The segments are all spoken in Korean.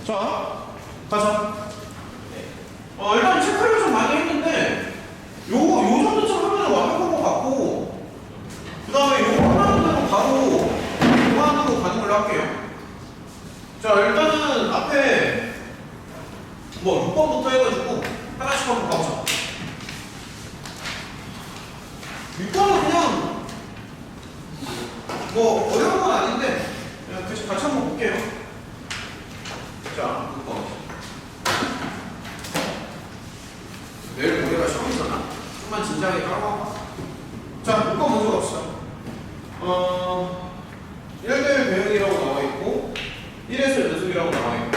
자, 가자. 일단 체크를 좀 많이 했는데, 요 정도쯤 하면 완벽한 것 같고, 그 다음에 요거 하나는 대로 바로 요거 하나로 가는 걸로 할게요. 자, 일단은 앞에 뭐 6번부터 해가지고 하나씩 한번 가보자. 6번은 그냥 뭐 어려운 건 아닌데 그냥 같이 한번 볼게요. 자, 6번. 내일 모레가 시험이잖아. 좀만 진지하게 깔아봐. 자, 6번 먼저 갑시다. 1대1 배응이라고 나와있고 1에서 연습이라고 나와있고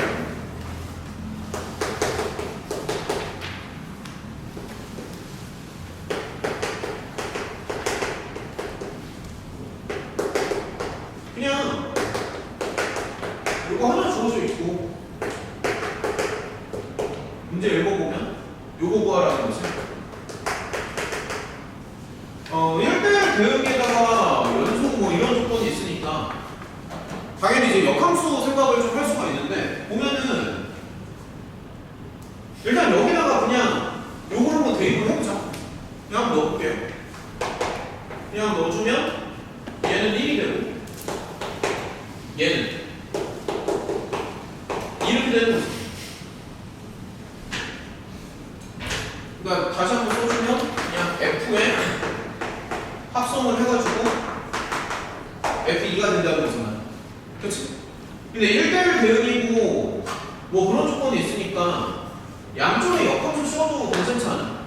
그냥 요거 하나 주어져 있고 문제 읽어보면 요거 구하라는 거지. 1대1 대응에다가 연속 뭐 이런 조건이 있으니까 당연히 이제 역함수 생각을 좀 할 수가 있는데 보면은 일단 여기다가 그냥 요걸 한번 대입을 해보자. 그냥 한번 넣어볼게요. 그냥 넣어주면 얘는 1이 되고 얘는 이렇게 되는 거지. 그러니까 다시 한번 써주면 그냥 F에 합성을 해가지고 F2가 된다는 거잖아. 그치? 근데 1대1 대응이고 뭐 그런 조건이 있으니까 양쪽에 역함수 씌워도 괜찮지 않아?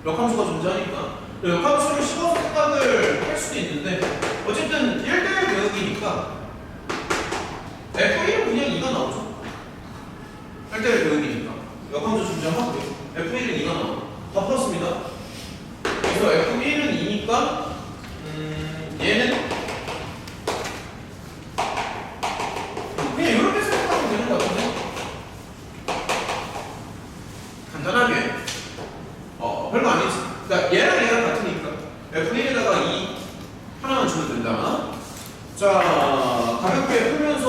역함수가 존재하니까 역함수를 씌워서 생각을 할 수도 있는데 어쨌든 1대1 대응이니까 F1은 그냥 2가 나오죠. 1대1 대응이니까 역함수 존재하고요. F1은 2가 나와. 다 풀었습니다. 그래서 F1은 2니까 얘는 그냥 이렇게 생각하면 되는 것 같은데 간단하게 별거 아니지. 그러니까 얘랑 얘랑 같으니까 F1에다가 2 하나만 주면 된다. 자, 가볍게 풀면서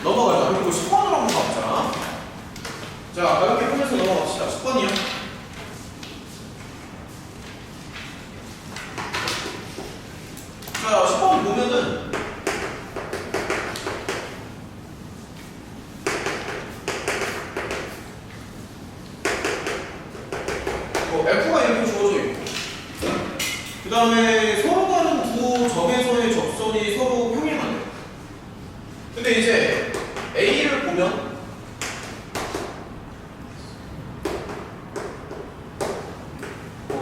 넘어가자. 그리고 10번으로 한번 가보자. 자, 가볍게 풀면서 넘어갑시다. 10번이요. 자, 10번 보면은 F가 이렇게 주어져 있고 그 다음에 서로 다른 두 점에서의 접선이 서로 평행하네. 근데 이제 A를 보면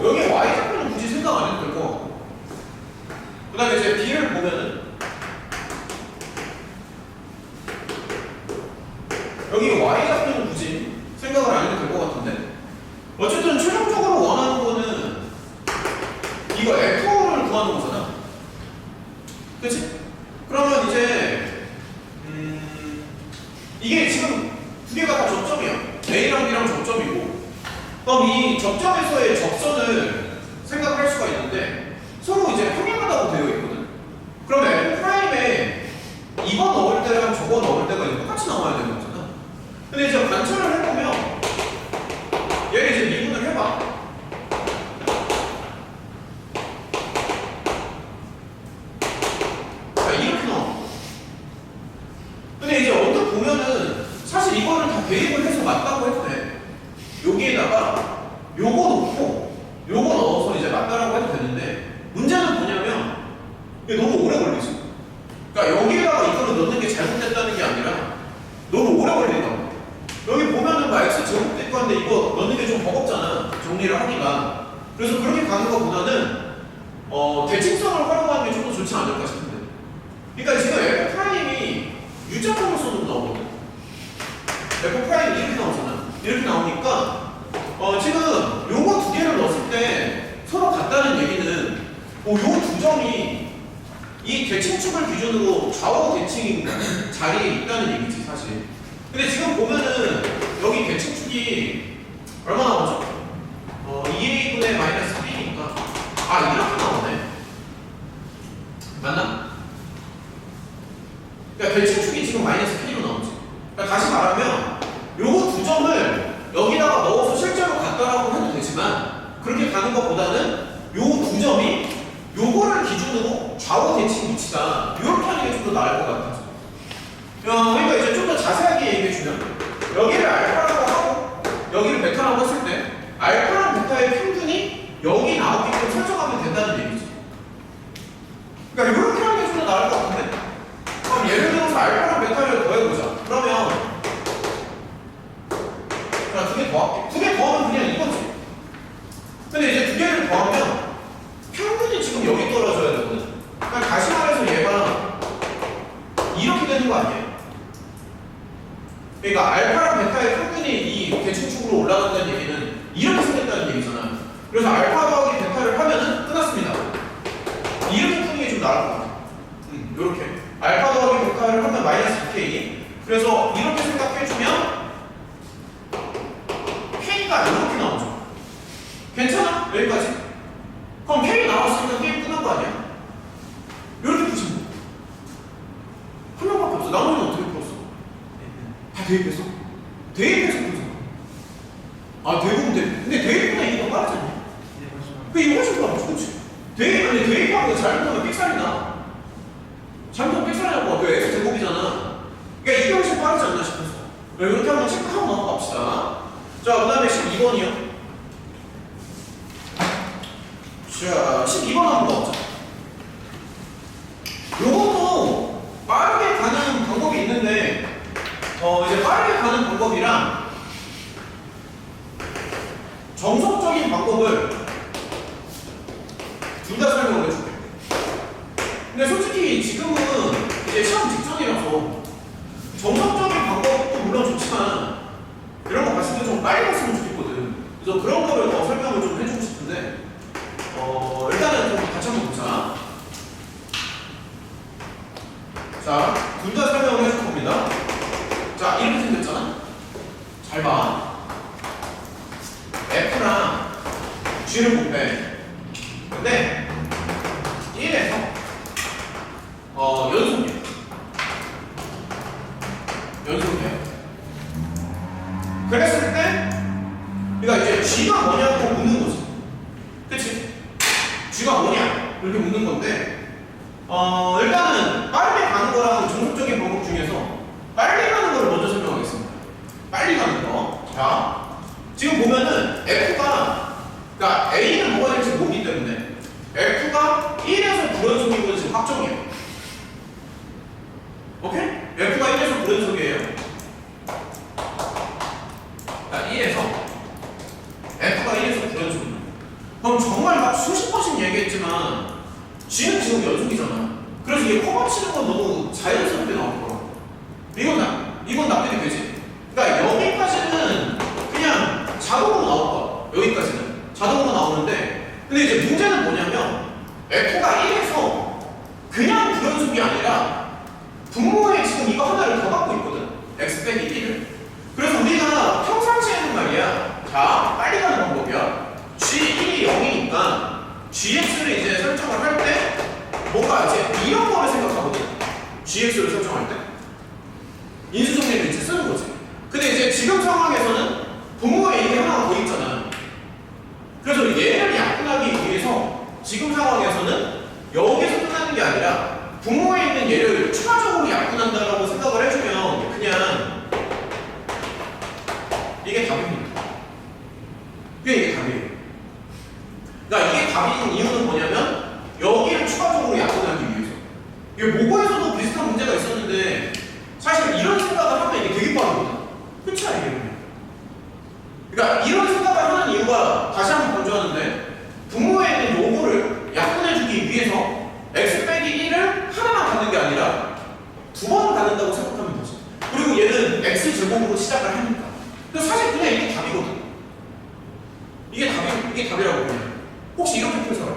여기 Y좌표는 굳이 생각 안 해도 될 것 같고 그 다음에 이제 B를 보면은 여기 Y좌표는 굳이 생각을 안 해도 될 것 같은데 어쨌든 최종적으로 원하는 거는 이거 F를 구하는 거잖아. 그치? 그러면 이제 이게 지금 두 개가 다 접점이야. A랑 B랑 접점이고 그럼 이 접점에서의 접선을 생각할 수가 있는데 서로 이제 평행하다고 되어 있거든. 그럼 F'에 이거 넣을 때랑 저거 넣을 때가 이제 똑같이 나와야 되는 거잖아. 근데 이제 관찰을 해보면 얘를 이제 미분을 해봐. 자, 이렇게 나와. 근데 이제 언뜻 보면은 사실 이거를 다 대입을 해서 맞다고 해도 돼. 여기에다가 요거 넣고 요거 넣어서 이제 맞다라고 해도 되는데 문제는 뭐냐면 이게 너무 오래 걸리지. 그러니까 여기에다가 이거를 넣는 게 잘못됐다는 게 아니라 너무 오래 걸린다고. 여기 보면은 막 X 제곱도 있고 한데 이거 넣는 게 좀 버겁잖아. 정리를 하기가. 그래서 그렇게 가는 것보다는 대칭성을 활용하는 게 좀 더 좋지 않을까 싶은데. 그러니까 지금 F'이 U자form을 써도 나오거든. F'이 이렇게 나오잖아. 이렇게 나오니까 지금 요거 두 개를 넣었을 때 서로 같다는 얘기는 요 두 점이 이 대칭축을 기준으로 좌우 대칭 자리에 있다는 얘기지 사실. 근데 지금 보면은 여기 대칭축이 얼마 나오죠? 2a분의 마이너스 b니까 이렇게 나오네. 맞나? 그러니까 대칭축이 지금 마이너스 k로 나오지. 그러니까 다시 말하면 가는 것보다는 요 두 점이 요거를 기준으로 좌우 대칭 위치가 이렇게 하는 게 좀 더 나을 것 같아서. 그러니까 이제 좀 더 자세하게 얘기해주면 여기를 알파라고 하고 여기를 베타라고 했을 때 알파랑 베타의 평균이 여기 나오게끔 설정하면 된다는 얘기지. 그러니까 이렇게 하는 게 좀 더 나을 것 같은데. 그럼 예를 들어서 알파랑 베타를 더해보자. 그러면 자, 두 개 더할게. 두 개 더하면 그냥 이거지. 근데 이제 두 개를 더하면 평균이 지금 여기 떨어져야 되거든. 그러니까 다시 말해서 얘가 이렇게 되는 거 아니에요? 그러니까 알파랑 베타의 평균이 이 대칭축으로 올라간다는 얘기는 이렇게 생겼다는 얘기잖아. 그래서 알파 더하기 베타를 하면은 끝났습니다. 이렇게 푸는 게 좀 나을 것 같아. 이렇게 알파 더하기 베타를 하면 마이너스 2k. 그래서 이렇게 생각해주면 k가 이렇게 나오죠. 괜찮아? 여기까지? 그럼 k 나왔으면 게임 끝난 거 아니야? 이렇게 푸시면 돼. 한 명밖에 없어. 나머지는 어떻게 풀었어? 다 대입해서? 대입해서 풀었어. 아, 대입은 돼. 근데 대입보다 이게 더 빠르지 않냐? 그 이거 훨씬 빠르지, 그치? 대입, 대입하는 거 잘못하면 삑살이 나. 잘못하면 삑살이 나고, 그 x 제곱이잖아. 그러니까 이게 훨씬 빠르지 않나 싶어서. 이렇게 한번 체크하고 넘어갑시다. 자, 그 다음에 12번이요. 자, 12번 한번 넣어보자. 요것도 빠르게 가는 방법이 있는데, 이제 빠르게 가는 방법이랑 정석적인 방법을 둘 다 설명을 해줄게. 근데 솔직히 지금은 이제 시험 직전이라서 정석적인 방법도 물론 좋지만 이런 거 봤을 때 좀 빨리 갔으면 좋겠거든. 그래서 그런 거를 더 설명을 좀 해주고 싶은데, 일단은 좀 같이 한번 보자. 자, 둘 다 설명을 해줄 겁니다. 자, 이렇게 생겼잖아? 잘 봐. F랑 G를 곱해. 근데 1에서 연속이야. 연속이야. 그랬을 때 그러니까 이제 G가 뭐냐고 묻는 거지. 그치? G가 뭐냐? 이렇게 묻는 건데 일단은 빠르게 가는 거랑 정석적인 방법 중에서 빨리 가는 거를 먼저 설명하겠습니다. 빨리 가는 거. 자, 지금 보면은 F가, 그러니까 A는 뭐가 될지 모르기 때문에 F가 1에서 불연속인 건 지금 확정이에요. 오케이? F가 1에서 불연속이에요. 자, 1에서 F가 1에서 불연속이에요. 그럼 정말 막 수십 번씩 얘기했지만 G는 지금 연속이잖아. 그래서 이게 커버 치는 건 너무 자연스럽게 나올 거야. 이건 납득이 되지. 그러니까 여기까지는 그냥 자동으로 나올 거야. 여기까지는 자동으로 나오는데, 근데 이제 문제는 뭐냐면 F가 1에서 그냥 불연속이 아니라 분모에 지금 이거 하나를 더 갖고 있거든. x 빼기 1을. 그래서 우리가 평상시에는 말이야. 자, 빨리 가는 방법이야. G1이 0이니까 GX를 이제 설정을 할 때 뭔가 이제 이런 거를 생각하거든. GX를 설정할 때 인수정리를 이제 쓰는 거지. 근데 이제 지금 상황에서는 분모에 이게 하나가 더 있잖아. 그래서 얘를 약분하기 위해서 지금 상황에서는 여기서 끝나는 게 아니라 분모에 있는 얘를 추가적으로 약분한다라고 생각을 해주면 그냥 이게 답입니다. 이게 답이에요. 그러니까 이게 답인 이유는 뭐냐면 여기를 추가적으로 약분하기 위해서. 이게 모고에서도 비슷한 문제가 있었는데 사실 이런 생각을 하면 이게 되게 빠르거든. 그치 이게. 그러니까 이런 생각을 하는 이유가 다시 한번 강조하는데 분모에 있는 요거를 약분해주기 위해서 x 빼기 1을 하나만 갖는 게 아니라 두 번을 갖는다고 생각하면 되지. 그리고 얘는 x 제곱으로 시작을 하니까. 근데 사실 그냥 이게 답이거든. 이게 답이라고 그냥. 혹시 이렇게 풀 사람?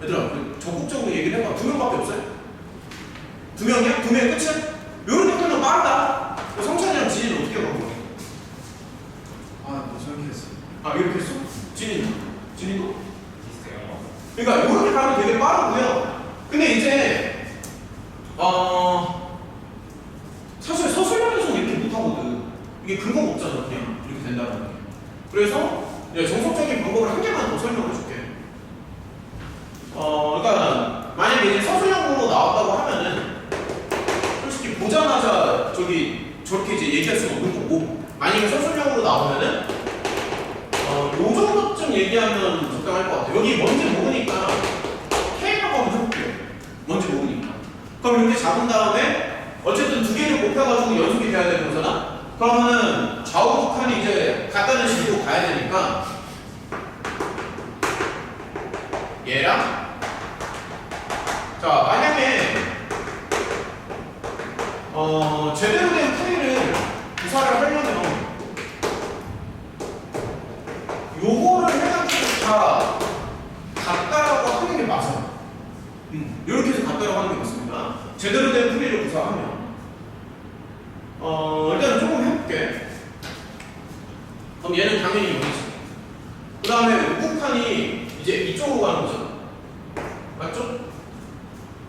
얘들아, 적극적으로 얘기를 해봐. 2명밖에 없어요? 2명이야? 2명이 끝이야? 이렇게 풀면 빠르다. 성찬이랑 진이는 어떻게 하고 거야? 뭐 저렇게 했어. 이렇게 했어? 진이는? 진이도? 비슷해요. 그러니까 이렇게 가면 되게 빠르고요. 근데 이제 사실 서술형에서는 이렇게 못하거든. 이게 근거가 없잖아. 그냥 이렇게 된다는 게. 그래서 이제 정석적인 방법을 한 개만 더 설명해 줄게. 그러니까 만약에 이제 서술형으로 나왔다고 하면은 솔직히 보자마자 저렇게 이제 얘기할 수는 없는 거고, 만약에 서술형으로 나오면은 요 정도쯤 얘기하면 적당할 것 같아요. 여기 뭔지 모르니까 K라고 한번 해볼게요. 뭔지 모르니까. 그럼 이렇게 잡은 다음에 어쨌든 두 개를 곱해가지고 연속이 돼야 되는 거잖아. 그러면은 좌우 극한이 이제 같다는 식으로 가야 되니까 얘랑 자 만약에 제대로 된 풀이를 구사를 하려면 요거를 해가지고 다 같다라고 하는 게 맞아요. 이렇게 해서 같다라고 하는 게 맞습니다. 제대로 된 풀이를 구사하면 일단 조금 해볼게. 그럼 얘는 당연히 여기지. 그 다음에 우극한이 이제 이쪽으로 가는 거잖아. 맞죠?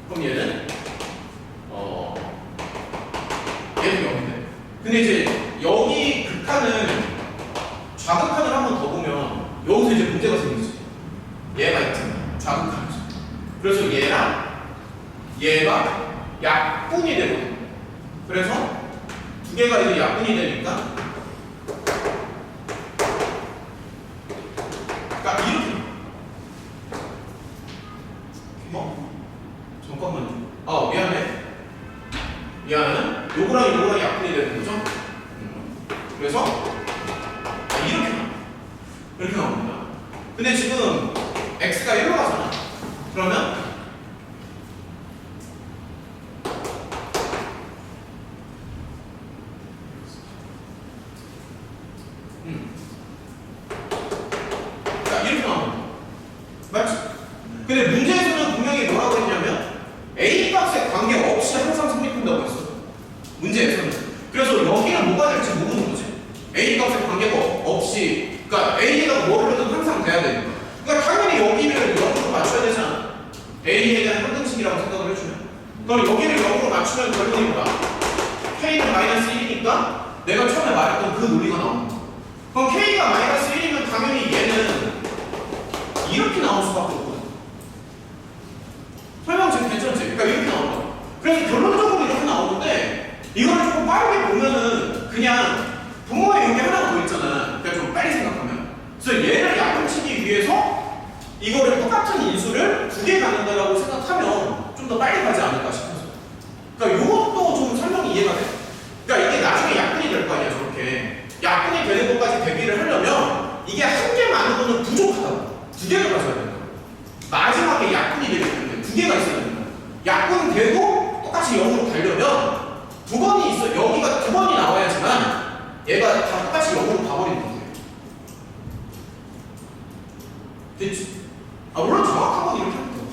그럼 얘는 얘는 여기인데. 근데 이제 여기 극한을 좌극한을 한 번 더 보면 여기서 이제 문제가 생기지. 얘가 있잖아. 좌극한이지. 그래서 얘랑 얘가 약분이 되거든. 그래서 두 개가 이제 약분이 되니까 딱 이렇게. 잠깐만요. 미안해. 요거랑 약분이 되는 거죠? 그래서 이렇게 나옵니다. 근데 지금 x가 1로 가잖아. 그러면 이렇게 나옵니다. 맞지? 근데 문제에서는 분명히 뭐라고 했냐면 A 값에 관계없이 항상 성립한다고 했어. 문제에서는. 그래서 여기는 뭐가 될지 모르는 거지. A 값에 관계가 없이, 그러니까 A에다가 뭐를 넣든 항상 돼야 되니까. 그러니까 당연히 여기를 0으로 맞춰야 되잖아. A에 대한 항등식이라고 생각을 해주면. 그럼 여기를 0으로 맞추면 결론이 뭐야? K는 마이너스 1이니까 내가 처음에 말했던 그 논리가 나오는 거야. 그럼 K가 마이너스 1이면 당연히 얘는 이렇게 나올 수밖에 없거든. 설명 지금 괜찮지? 그러니까 이렇게 나온 거야. 그래서 결론적으로 이렇게 나오는데 이거를 조금 빠르게 보면은 그냥 부모의 여기 하나가 더 있잖아. 그러니까 좀 빨리 생각하면. 그래서 얘를 약분치기 위해서 이거를 똑같은 인수를 두 개 갖는다라고 생각하면 좀 더 빨리 가지 않을까 싶어서. 그러니까 이것도 좀 설명이 이해가 돼. 그러니까 이게 나중에 약분이 될 거 아니야, 저렇게. 약분이 되는 것까지 대비를 하려면 이게 한 개 많은 거는 부족하다고. 두 개를 가져야 된다. 마지막에 약분이 되기 때문에 두 개가 있어야 된다. 약분 돼도 똑같이 0으로 가려면 두 번이 있어. 여기가 두 번이 나와야지만 얘가 다 똑같이 0으로 가버리는 거예요. 됐지? 물론 정확한 건 이렇게 합니다.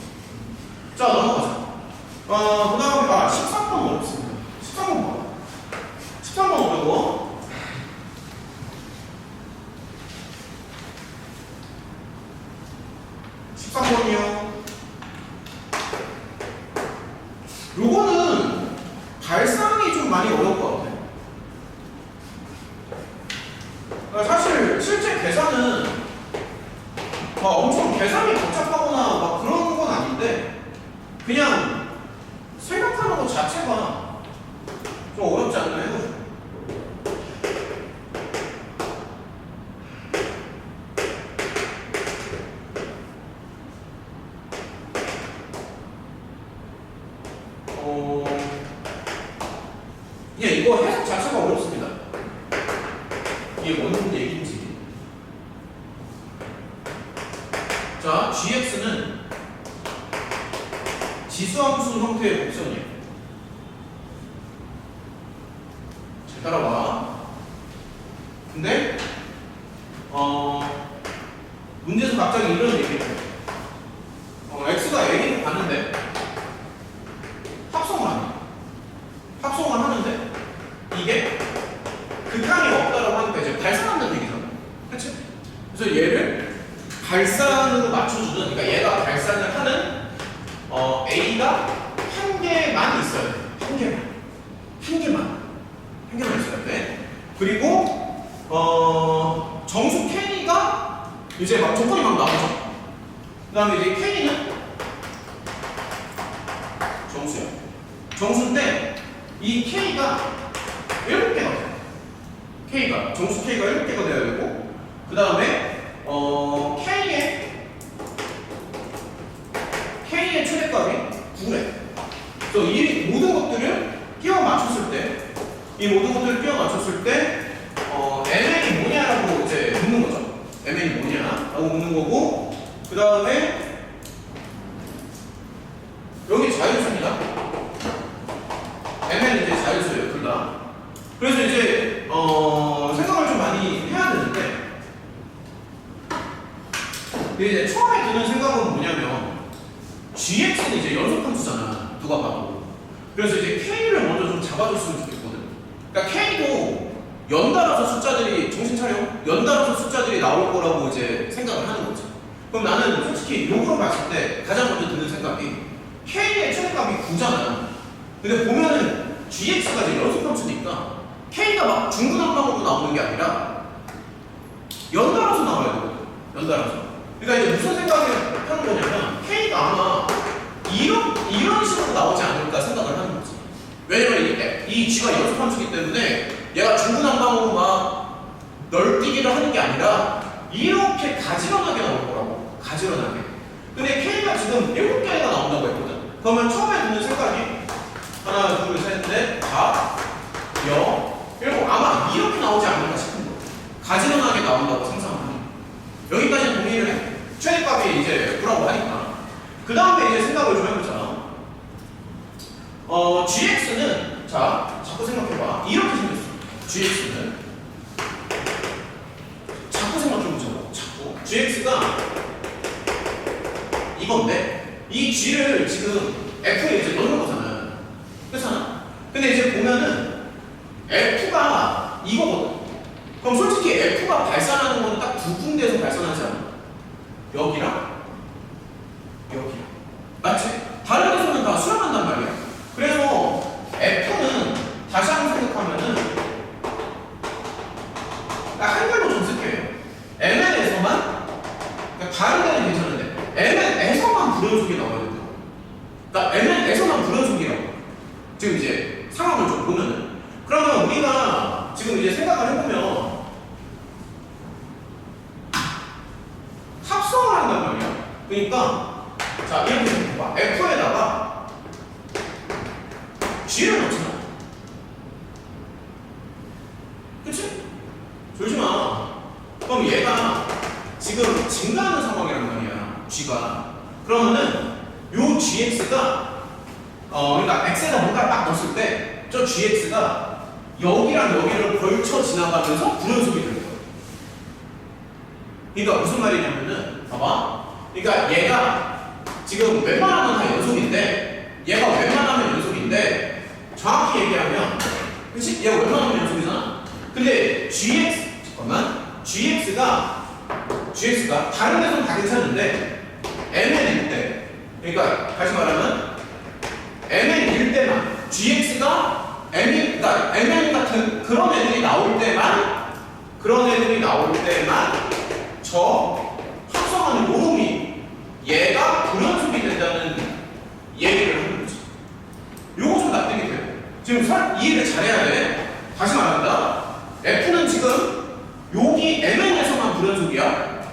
자, 넘어가자. 그 다음에 13번 어렵습니다. 13번 봐. 13번 어려워. 요거는 발상이 좀 많이 어려울 것 같아. 그러니까 사실 실제 계산은 엄청 계산이 복잡하거나 막 그런 건 아닌데 그냥 생각하는 것 자체가 좀 어렵지 않나 해가지고. 그냥 이거 해석 자체가 어렵습니다. 이게 뭔 얘기인지. 자, gx는 지수함수 형태의 곡선이에요. 잘 따라와. 근데 문제에서 갑자기 이런 얘기를 해요. x가 a를 봤는데 합성을 하는데 이게 극한이 없다라고 하니까 이제 발산한다는 얘기잖아. 그치? 그래서 얘를 발산으로 맞춰주는, 그러니까 얘가 발산을 하는 A가 한 개만 있어야 돼. 한 개만 있어야 돼. 그리고 정수 K가 이제 막 조건이 막 나오죠. 그 다음에 이제 K는 정수야. 정수인데 이 K가 7개가 돼요. K가 정수 K가 7개가 되어야 되고 그 다음에 K의 최대값이 9래. 그래서 이 모든 것들을 끼워 맞췄을 때, MN이 뭐냐라고 이제 묻는 거죠. MN이 뭐냐라고 묻는 거고, 그 다음에 여기 자연수입니다. MN은 이제 자연수예요, 둘 다. 그래서 이제 생각을 좀 많이 해야 되는데, 근데 이제 처음에 드는 생각은 뭐냐면 GX는 이제 연속함수잖아, 누가 봐도. 그래서 이제 K를 먼저 좀 잡아줬으면 좋겠거든. 그러니까 K도 연달아서 숫자들이, 정신 차려, 연달아서 숫자들이 나올 거라고 이제 생각을 하는 거지. 그럼 나는 솔직히 요거로 봤을 때 가장 먼저 드는 생각이 K의 최대값이 9잖아. 근데 보면은 GX가 이제 연속함수니까 K가 막 중구난방으로 나오는 게 아니라 연달아서 나와야 되거든. 연달아서. 그러니까 이제 무슨 생각을 하는 거냐면 K가 아마 이런 식으로 나오지 않을까 생각을 하는 거지. 왜냐면 이 G가 연속함수기 때문에 얘가 중구난방으로 막 널뛰기를 하는 게 아니라 이렇게 가지런하게 나올 거라고. 가지런하게. 근데 K가 지금 7개가 나온다고 했거든. 그러면 처음에 드는 생각이 하나, 둘, 셋, 넷, 다, 여, 일곱. 아마 이렇게 나오지 않을까 싶은 거예요. 가지런하게 나온다고 상상하니. 여기까지는 동의를 해. 최대값이 이제 9라고 하니까. 그 다음에 이제 생각을 좀 해보자. GX는, 자, 자꾸 생각해봐. 이렇게 생겼어. GX는. 자꾸 생각 좀 해보자고. 자꾸. GX가 이건데, 이 G를 지금 F에 이제 넣는 거잖아. 그렇잖아? 근데 이제 보면은, F가 이거거든. 그럼 솔직히 F가 발산하는 건 딱 두 군데에서 발산하지 않아? 여기랑 여기랑. 맞지? 다른 데서는 다 수렴한단 말이야. 그래서 F는 다시 한번 생각하면은 딱 한글로 좀 쓸게요. MN에서만, 그러니까 다른 데는 괜찮은데 MN에서만 불연속이 나와야 된다. 그러니까 MN에서만 불연속이라고. 지금 이제 상황을 좀 보면은, 그러면 우리가 지금 이제 생각을 해보면 합성을 한단 말이야. 그러니까 자, 이렇게 생각해봐. F에다가 G를 넣잖아. 그치? 졸지마. 그럼 얘가 지금 증가하는 상황이란 말이야. G가. 그러면은 요 GX가 그러니까 X에다 뭔가를 딱 넣었을 때 저 GX가 여기랑 여기를 걸쳐 지나가면서 불연속이 되는 거야. 그러니까 무슨 말이냐면은, 봐봐. 그러니까 얘가 지금 웬만하면 다 연속인데, 얘가 웬만하면 연속인데, 정확히 얘기하면, 그치? 얘가 웬만하면 연속이잖아? 근데 GX가 다른 데서는 다 괜찮은데, MN일 때, 그러니까 다시 말하면, MN일 때만, GX가 그러니까 MN 같은 그런 애들이 나올 때만, 저 합성하는 요놈이 얘가 불연속이 된다는 얘기를 하는 거지. 요거 좀 납득이 돼요. 지금 이해를 잘해야 돼. 다시 말한다. F는 지금 여기 MN에서만 불연속이야.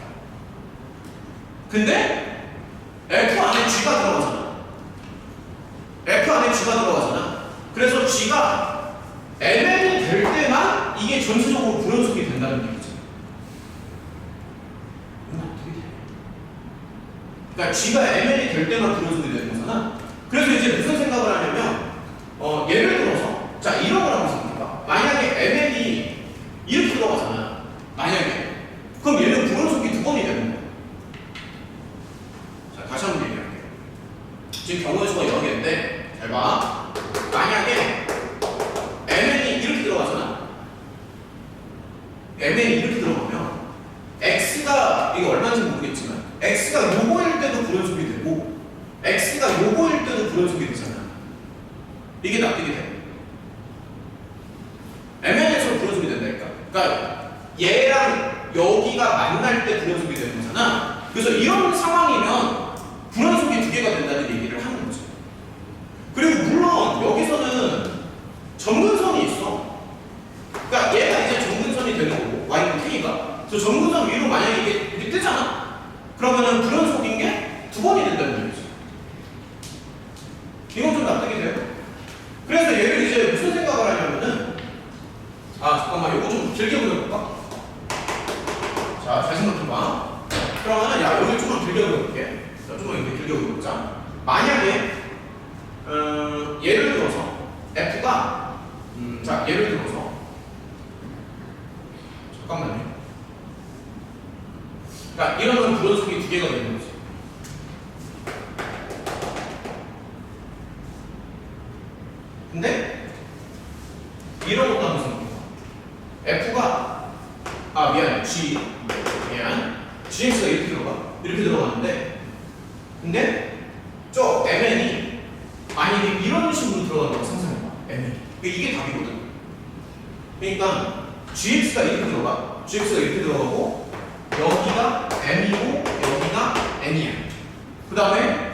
근데 F 안에 G가 들어가잖아. 그래서 G가 MN이 될 때만 이게 전체적으로 불연속이 된다는 얘기죠. 그러니까 G가 MN이 될 때만 불연속이 되는 거잖아. 그래서 이제 무슨 생각을 하냐면, 예를 들어서, 자, 이런 걸 한번 생각해봐. 만약에 MN이 이렇게 들어가잖아. 만약에. 그럼 얘는 불연속이 2번이 되는 거야. 자, 다시 한번 얘기할게요. 지금 경우의 수가 여러 개인데, 잘 봐. 만약에 MN이 이렇게 들어가잖아. MN이 이렇게 들어가면 X가, 이게 얼마인지 모르겠지만 X가 요거일 때도 불연속이 되고 X가 요거일 때도 불연속이 되잖아. 이게 납득이 돼. MN에서 불연속이 된다니까. 그러니까 얘랑 여기가 만날 때 불연속이 되는 거잖아. 그래서 이런 상황이면 불연속이 두 개가 된다는 얘기를 하는 거죠. 그리고 물론 여기서는 점근선이 있어. 그러니까 얘가 이제 점근선이 되는 거고 y는 k가. 그래서 점근선 위로 만약에 이게 이렇게 뜨잖아. 그러면은 불연속인 게 두 번이 된다는 얘기죠. 이건 좀 납득이 돼요? 그래서 얘를 이제 무슨 생각을 하냐면은 잠깐만 이거 좀 길게 그려볼까? 자, 잘 생각해봐. 그러면은 야 여기 좀만 길게 그려볼게. 자, 좀만 이렇게 길게 그려보자. 만약에 예를 들어서 f가 자 예를 들어서 잠깐만요. 그러니까 이러면 불연속이 두 개가 되는 거지. 근데 이런 것도 한번 생각해봐. f가 gx가 이렇게 들어가는데 근데 저 mn이 만약에 이런 식으로 들어간다고 상상해봐. mn이 이게 답이거든. 그러니까 gx가 이렇게 들어가고 여기가 m이고 여기가 n이야. 그 다음에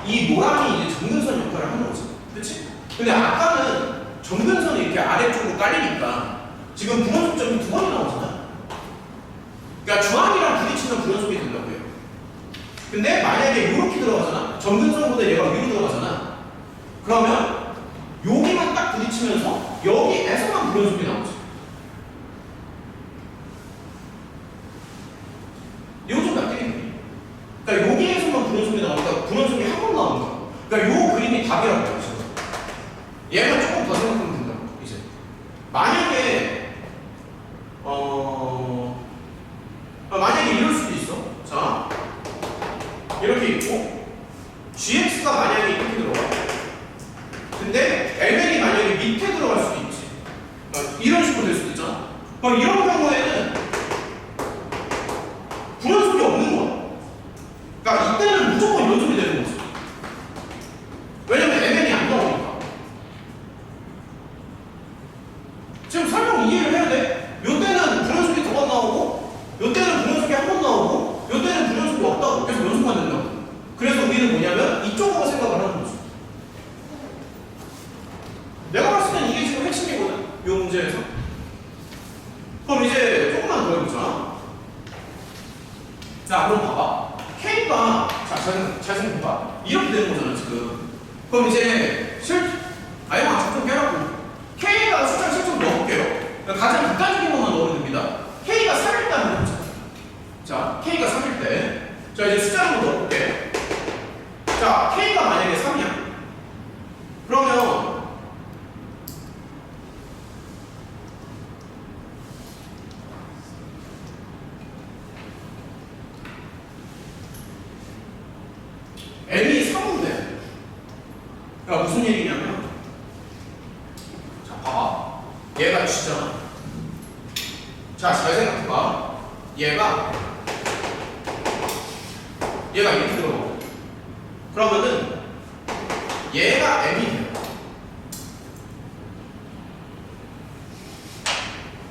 이 노랑이 이제 점근선 역할을 하는 거지. 그치? 근데 아까는 점근선이 이렇게 아래쪽으로 깔리니까 지금 불연속점이 두 번이 나오잖아. 그러니까 중앙이랑 부딪히면 불연속이 된다고 해요. 근데 만약에 이렇게 들어가잖아. 점근선보다 얘가 위로 들어가잖아. 그러면 여기만 딱 부딪히면서 여기에서만 불연속이 나오지. 이거 좀 납득이 되네. 그러니까 여기에서만 불연속이 나오니까 불연속이 한 번 나오는 거야. 그러니까 요 그림이 답이라고 해요. 지금. 얘만 조금 더 생각하면 된다고. 이제 만약에 만약에 이럴 수도 있어. 자, 이렇게 있고 gx가 만약에 이렇게 들어가. 근데 mn이 만약에 밑에 들어갈 수도 있지. 이런 식으로 될 수도 있잖아. 그럼 이런 경우에는 불연속이 없는 거야. 그러니까 이때는 무조건 연속이 되는 거지. 왜냐면 mn이 안 나오니까. 지금 설명 이해를 해야 돼. 요때는 불연속이 두 번 나오고 요때는 불연속이 한 번 나오고 요때는 불연속이 없다고. 그래서 연속만 된다고. 그래서 우리는 뭐냐면 이쪽으로 생각을 하는 거지. 내가 봤을 땐 이게 지금 핵심이거든. 요 문제에서. 그럼 이제 조금만 더 해보자. 자, 그럼 봐봐. K가, 잘 생각해봐. 이렇게 되는 거잖아, 지금. 그럼 이제, 아이만 작성 해라고. K가 숫자 실점 넣어볼게요. 그러니까 가장 극단적인 것만 넣으면 됩니다. K가 3일 때 한번 해보자. 자, K가 3일 때. 자, 이제 숫자 한번 넣어볼게. 자, K가 만약에 3이야. 그러면, m이 3으로 돼. 그러니까 무슨 얘기냐면, 자, 봐봐. 얘가 G잖아. 자, 잘 생각해봐. 얘가 이렇게 들어가. 그러면은, 얘가 m이 돼.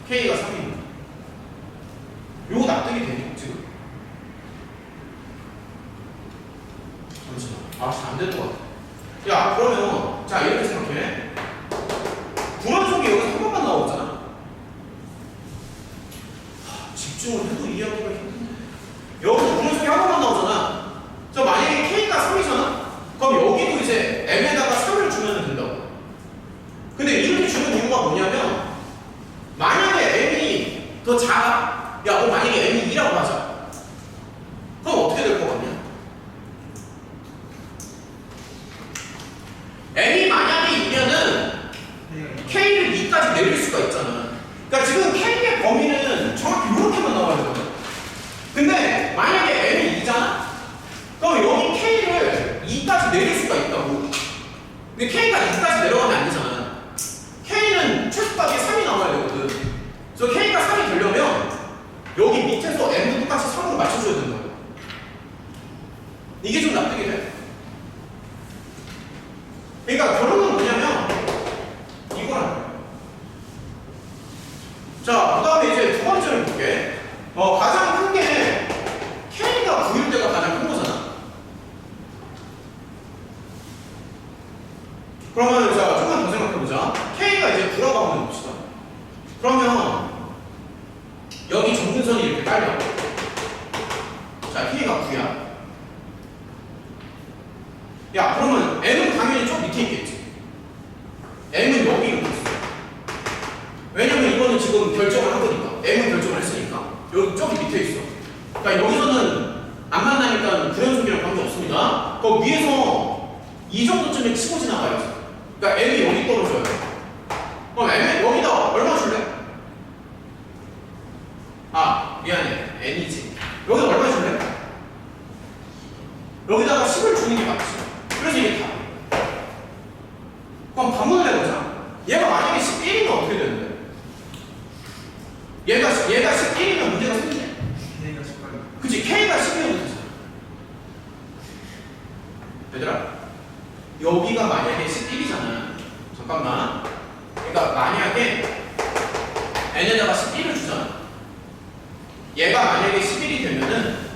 K가 3이니까. 요거 납득이 되니, 지금? 잘 안 될 것 같아. 야, 그러면, 자, 이렇게 생각해. 불연속이 여기서 한 번만 나오잖아. 집중을 해도 이해하기가 힘든데. 여기서 불연속이 한 번만 나오잖아. 자, 만약에 K가 3이잖아? 그럼 여기도 이제 M에다가 3을 주면 된다고. 근데 이렇게 주는 이유가 뭐냐면, 만약에 M이 더 작아. 야, 만약에 M이 2라고 하자. 그럼 어떻게 될 것 같냐? M이 만약에 이면은 K를 2까지 내릴 수가 있잖아. 그러니까 지금 K의 범위는 정확히 이렇게만 나와야 되거든. 근데 만약에 M이 2잖아? 그럼 여기 K를 2까지 내릴 수가 있다고. 근데 K가 2까지 내려가면 안 되잖아. K는 최소값이 3이 나와야 되거든. 그래서 K가 3이 되려면 여기 밑에서 M도 똑같이 3으로 맞춰줘야 된다고. 이게 좀 납득이 돼. 그러니까 결론은 뭐냐면 이거란 거예요. 자, 그 다음에 이제 두 번째 가장 큰 게 K가 9일 때가 가장 큰 거잖아. 그러면 자, 조금만 더 생각해보자. K가 이제 9라고 한번 해봅시다. 그러면 여기 점근선이 이렇게 깔려. 자, K가 9야. 야, 그러면 M은 당연히 좀 밑에 있겠지. M은 여기 이렇게 있어. 왜냐면 이거는 지금 결정을 한 거니까. M은 결정을 했으니까. 여기 저기 밑에 있어. 그러니까 여기서는 안 만나니까 불연속이랑 관계없습니다. 그 위에서 이 정도쯤에 치고 지나가야지. 그러니까 M이 여기 떨어져요. 그럼 M 여기다 얼마 줄래? 아, 미안해. N이지. 여기다 얼마 줄래? 여기다가 10을 주는 게 맞지. 그래서 이게 답. 그럼 반문을 해보자. 얘가 만약에 11이면 어떻게 되는데? 얘가 11이면 문제가 생기네. K가 18. 그치, K가 10이면 되잖아. 얘들아, 여기가 만약에 11이잖아. 잠깐만. 그러니까 만약에 N에다가 11을 주잖아. 얘가 만약에 11이 되면은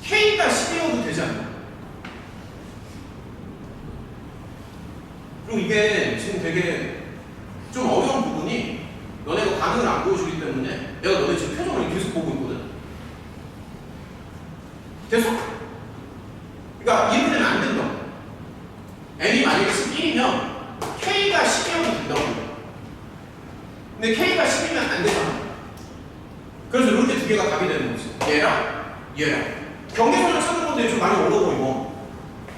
K가 12여도 되지 않나? 그리고 이게 지금 되게 좀 어려운 부분이 너네가 반응을 안 보여주기 때문에 내가 너네 지금 표정을 계속 보고 있거든. 됐어? 그러니까 이렇게 되면 안 된다고. N이 만약에 11이면 K가 12여도 된다고. 근데 K가 10이면 안 되잖아. 그래서 이렇게 두 개가 답이 되는 거지. 얘랑 얘랑. 경계선을 찾는 건데 좀 많이 어려워 이거.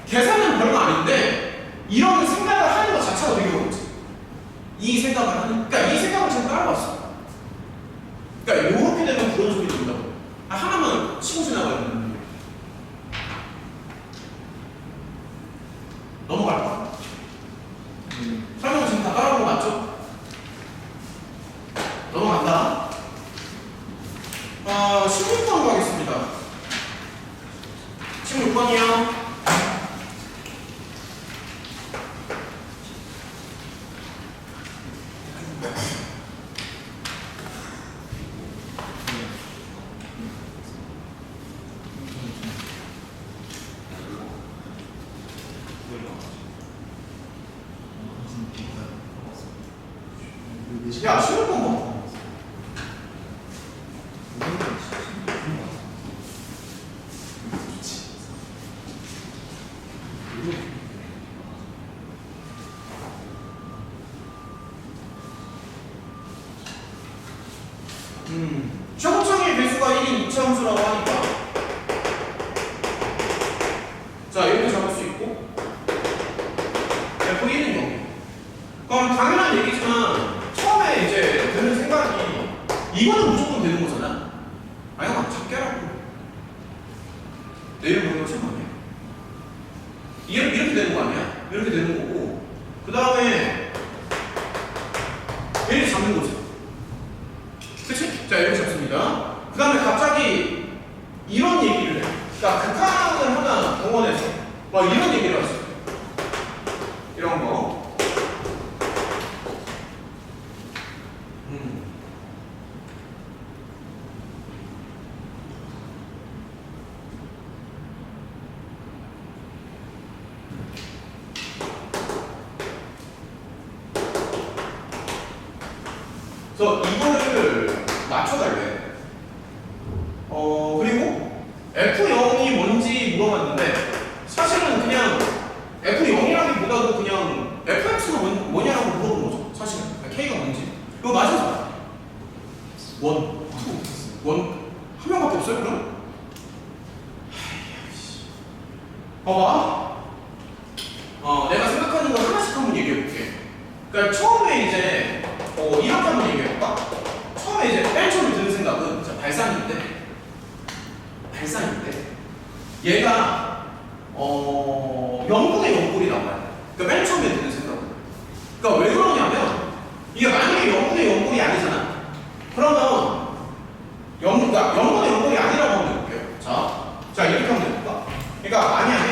계산은 별거 아닌데 이런 생각을 하는 것 자체가 되게 어렵지. 이 생각을 하는, 그러니까 이 생각을 지금 따라왔어. 그러니까 이렇게 되면 불연속이 된다고. 하나만 치고 지나가야 되는. 넘어갈까? 설명 지금 다 따라온 거 맞죠? 넘어간다. 16번 가겠습니다. 16번이요. 야, 16번 봐. 최고창의 배수가 1인 2차 함수라고 하니까 자, 이렇게 잡을 수 있고 F1은 0. 그럼 당연한 얘기지만 처음에 이제 드는 생각이 이거는 무조건 되는 거잖아. 아니, 막 작게 하라고. 내일 보는 거 참 아니야. 이렇게 되는 거 아니야? 이렇게 되는 거고 그 다음에 얘를 잡는 거지. 그치? 자, 이렇게 잡습니다. 그 다음에 갑자기 이런 얘기를 해. 그러니까 극한을 하나 동원해서 막 이런 얘기를 하지. 이런 거. 그래서 이거를 맞춰달래. 그리고 F0이 뭔지 물어봤는데 사실은 그냥 F0이라기보다도 그냥 FX가 뭐냐라고 물어본 거죠. 사실은 K가 뭔지. 이거 맞아서 원. 한 명밖에 없어요 그럼? 봐봐. 내가 생각하는 거 하나씩 한번 얘기해볼게. 그러니까 처음에 이제 이렇게 한번 얘기해볼까? 처음에 이제 맨 처음에 드는 생각은 발산인데 얘가 0분의 0꼴이 나와요. 그러니까 맨 처음에 드는 생각은. 그러니까 왜 그러냐면 이게 만약에 0분의 0꼴이 아니잖아. 그러면 0분의 0꼴이 아니라고 하면 해볼게요. 자 이렇게 하면 해볼까? 그러니까 만약에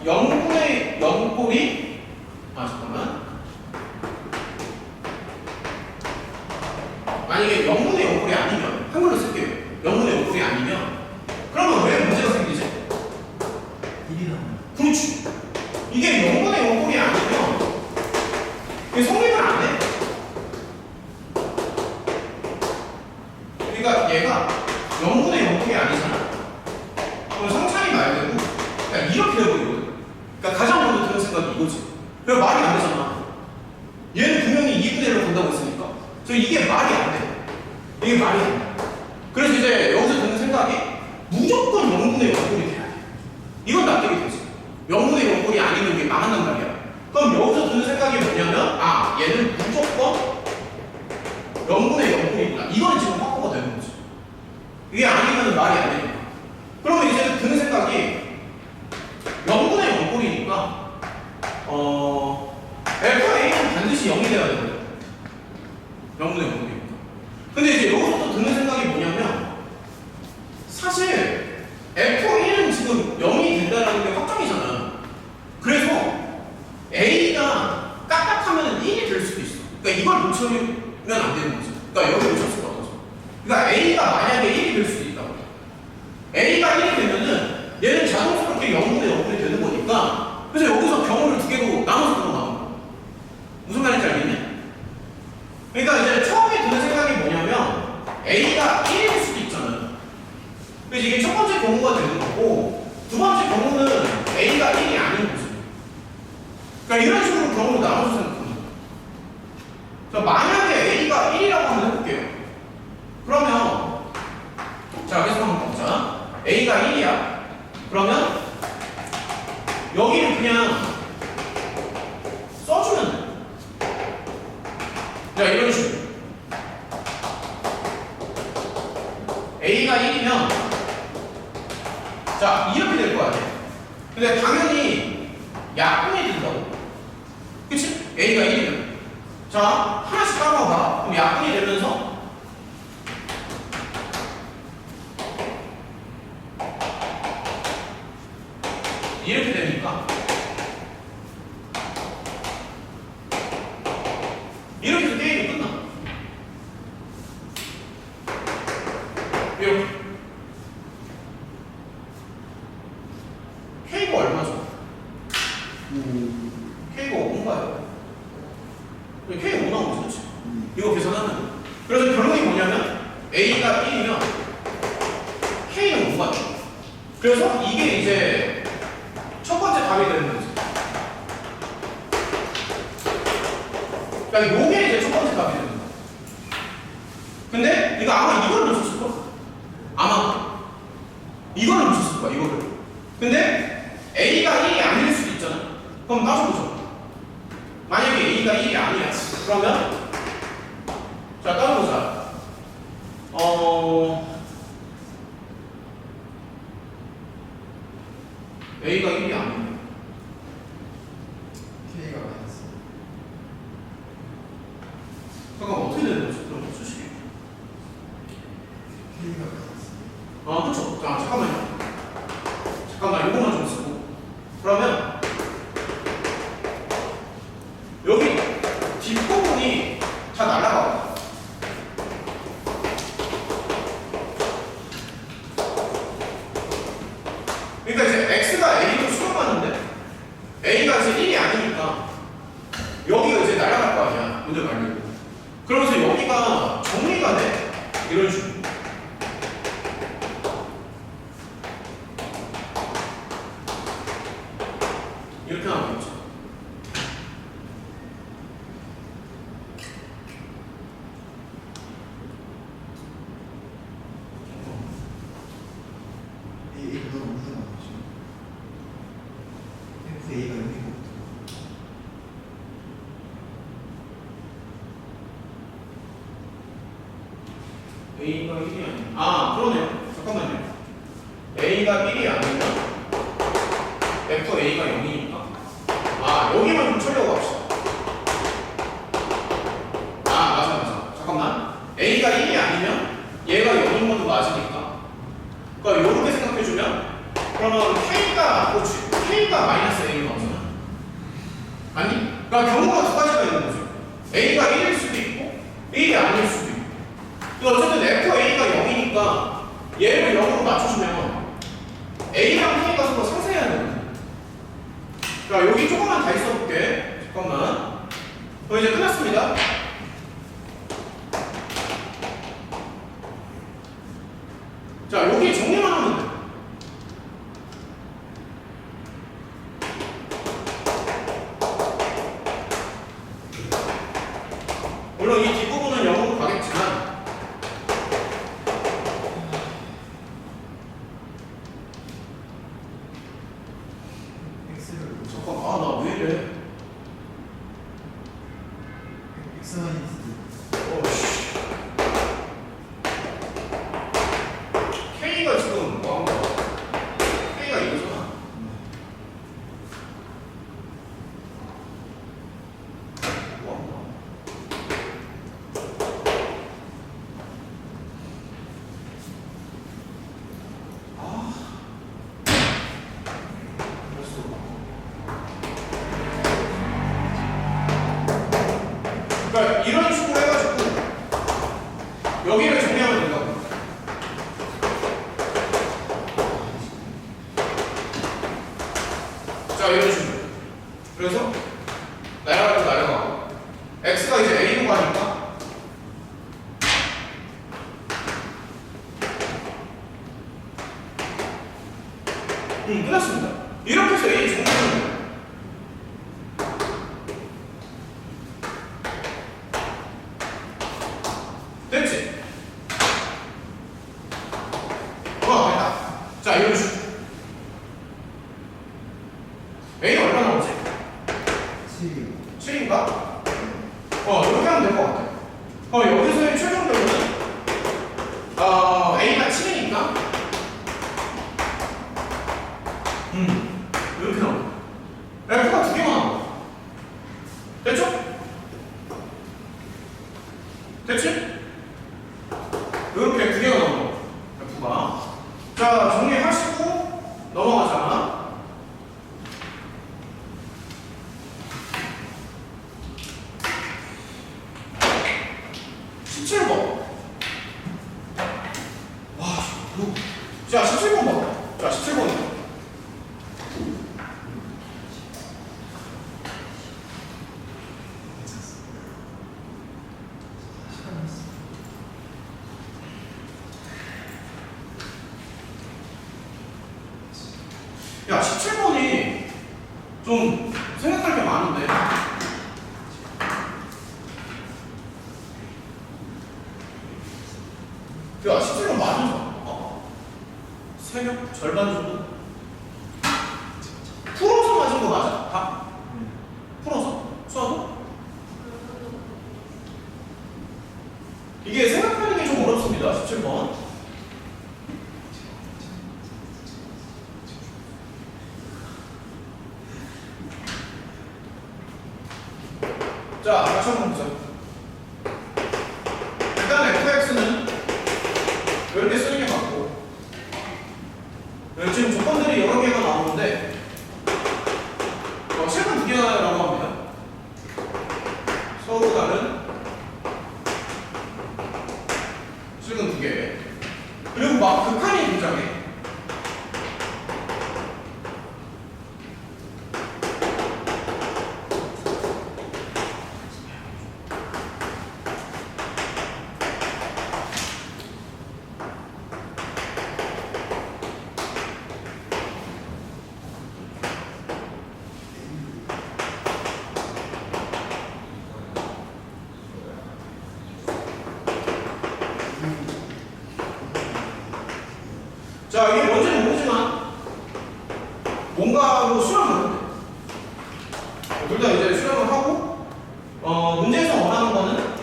0분의 0꼴이 잠깐만 그렇지. 이게 0분의 0꼴이 아니면 이게 성립을 안 해. 그러니까 얘가 0분의 0꼴이 아니잖아. 그럼 성찬이 말대로 그러니까 이렇게 되버리거든. 그러니까 가장 먼저 드는 생각이 이거지. 그래 말이 안 되잖아. 얘는 분명히 2분의 1로 간다고 했으니까. 그래서 이게 말이 안 돼. 이게 말이 안 돼. 그래서 이제 여기서 드는 생각이 무조건 0분의 0꼴이 돼야 돼. 이건 납득이 되지. 0분의 0꼴이 아니면 이게 망한단 말이야. 그럼 여기서 드는 생각이 뭐냐면 아 얘는 무조건 0분의 0꼴이구나. 이거는 지금 확보가 되는 거지. 이게 아니면 말이 안 되니까. 그러면 이제 드는 생각이 0분의 0꼴이니까 알파 A는 반드시 0이 돼야 되거든. 0분의 0꼴이니까. 근데 이제 여기서 또 드는 생각이 뭐냐면 사실 F1은 지금 0이 된다는 게 확정이잖아. 그래서 A가 깍깍하면 1이 될 수도 있어. 그러니까 이걸 놓치면 안 되는 거지. 그러니까 여기 놓쳤을 것 같아서. 그러니까 A가 만약에 1이 될 수도 있다고. A가 1이 되면은 얘는 자동스럽게 0분의 0이 되는 거니까 그래서 여기서 경우를 두 개로 나눠서 들어가는 거야. 무슨 말인지 알겠니? 그러니까 이제 처음에 드는 생각이 뭐냐면 A가 1일 수도 있잖아. 그래서 이게 첫 번째 경우가 되는 거고 두 번째 경우는 A가 1이 아닌 거지. 그러니까 이런 식으로 경우를 나눠서 생각하는 거야. 자, 만약에 A가 1이라고 한번 해볼게요. 그러면 자, 계속 한번 보자. A가 1이야. 그러면 여기는 그냥 써주면 돼. 자, 이런 식으로 A가 1이면 자, 이렇게 될 거 아니야. 근데 당연히 약분이 된다고. 그치? A가 1이면 자, 하나씩 까봐봐. 그럼 약분이 되면서 이렇게 되니까 이렇게 해서 게임이 끝나. 이렇게 K가 얼마죠? K가 5인가요? K가 5 나오면 그렇지. 이거 계산하면 그래서 결론이 뭐냐면 A가 1이면 K는 5가 돼. 그래서 이게 이제 첫 번째 답이 되는 거지. 그러니까 요게 이제 첫 번째 답이 되는 거야. 근데 이거 아마 이걸 놓쳤을 거야. 아마 이거를 놓쳤을 거야. 이거를. 근데 A가 1이 아닐 수도 있잖아. 그럼 따져보죠. 만약에 A가 1이 아니야. 그러면 자 따져보자. A가 1이 아니야. K가 마이너스. 잠깐만 어떻게 되는 거지? 그럼 수식이. K가 마이너스. 아 그쵸. 자 잠깐만요. 잠깐만 이거만 좀 쓰고. 그러면 여기 뒷부분이 다 날아가. 그러니까 이제 X가 A로 수렴하는데 A가 이제 1이 아니니까 여기가 이제 날아갈 거 아니야. 문제 말고. 그러면서 여기가 정리가 돼. 이런 식으로. 이렇게 하면 되죠. A가 너무 무슨 말이지? F A가 0이고. A가 1이 아니야. 아, 그러네요. 잠깐만요. A가 1이 아니면 FA가 0이니까. 아, 여기만 좀 쳐려고 합시다. 아, 맞아. 잠깐만. A가 1이 아니면 얘가 0인 것도 맞으니까. 그러니까 이렇게 생각해주면 그러면 K가, 그렇지. K가 마이너스 A가 나오잖아. 아니? 그러니까 경우가 두 가지가 있는 거죠. A가 1일 수도 있고, A가 아닐 수도 있고. 어쨌든 FA가 0이니까 얘를 0으로 맞춰주면 A랑 K가 서로 상쇄해야 되거든. 자, 여기 조금만 다 있어볼게. 잠깐만. 이제 끝났습니다. 자, 여기 정리만 하면 돼. 물론 이 뒷부분은 0으로 가겠지만 X를 잠깐, 아, 나 왜 이래? X 마이너스 어씨. K가 지금 뭐한 거야? K가 이거잖아. 뭐한 거야? 아. 됐어. 그러니까 이런 식으로 해가지고 여기를 정리하면 된다고. 자, 이런 식으로. 그래서 날아가고 날아가고 x가 이제 a로 가니까 끝났습니다. 이렇게 해서 a 정리하면 돼요. 됐지? 됐다. 자, 이런 식으로. A 얼마 나오지? 7. 7인가? 이렇게 하면 될 것 같아. 여기서의 최종적으로는, A가 7이니까, 이렇게 나와. F가 두 개만 나와. 됐죠? 됐지? 이렇게 두 개가 나와. F가. 자, 정리하시고, 넘어가자. 자, 17번 봐. 자, 17번. 야, 17번이 좀 생각할 게 많은데. 야, 17번 맞은 세력 절반 정도? 풀어서 맞은 거 맞아? 다? 풀어서? 수화도? 이게 생각하는 게 좀 어렵습니다. 17번. 자, 다시 한번 보자. 일단 fx는 이렇게 쓰는 게 맞고, 지금 조건들이 여러 개가 나오는데, 실은 두 개라고 합니다. 서로 다른 실은 두 개. 그리고 막 극한이 등장해. 자, 이게 뭔지는 모르지만 뭔가로 수렴을 해. 둘 다 이제 수렴을 하고, 문제에서 원하는 거는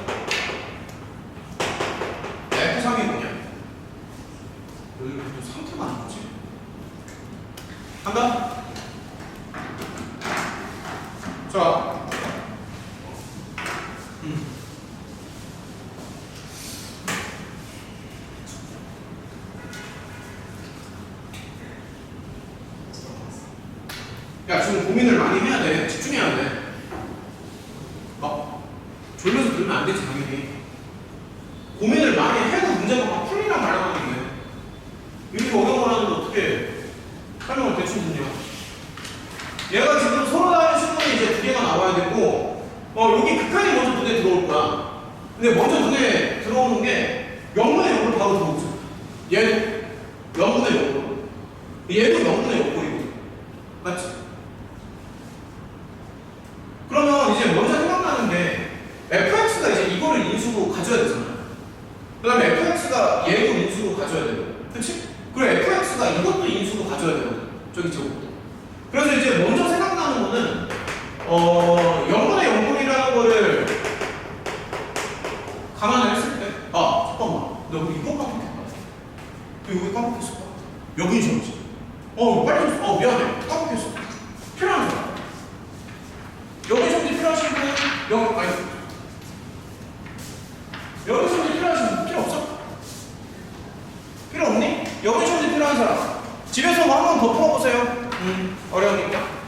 F3이군요. 여기 또 상태가 안 나오지? 한다? 자, 야, 지금 고민을 많이 해야 돼. 집중해야 돼. 막 졸려서 들으면 안 되지, 당연히. 고민을 많이 해도 문제가 막 풀리란 말이야. 이렇게 어려운 걸 하는데 어떻게 설명을 대충 듣냐. 얘가 지금 서로 되고 여기 극한이 먼저 눈에 들어올 거야. 근데 먼저 눈에 들어오는 게 0분의 0으로 바로 들어오죠. 얘도 0분의 0으로. 얘도 0분의 0꼴이고. 맞지? 그러면 이제 먼저 생각나는 게 fx가 이제 이거를 인수로 가져야 되잖아. 그 다음에 fx가 얘도 인수로 가져야 되고. 그치? 그리고 fx가 이것도 인수로 가져야 되거든. 저기 저것도. 그래서 이제 먼저 생각나는 거는 0분의 0꼴이라는 거를 감안했을 때 잠깐만. 나 이거 깜빡했다. 여기 깜빡했을 것 같아. 여기 있었지. 빨리 줬어. 미안해. 깜빡했어. 필요한 사람. 여기 som지 필요하신 분은 여기 som지 필요하신 분 필요 없어? 필요 없니? 여기 som지 필요한 사람. 집에서 뭐 한 번 더 풀어보세요. 어려우니까.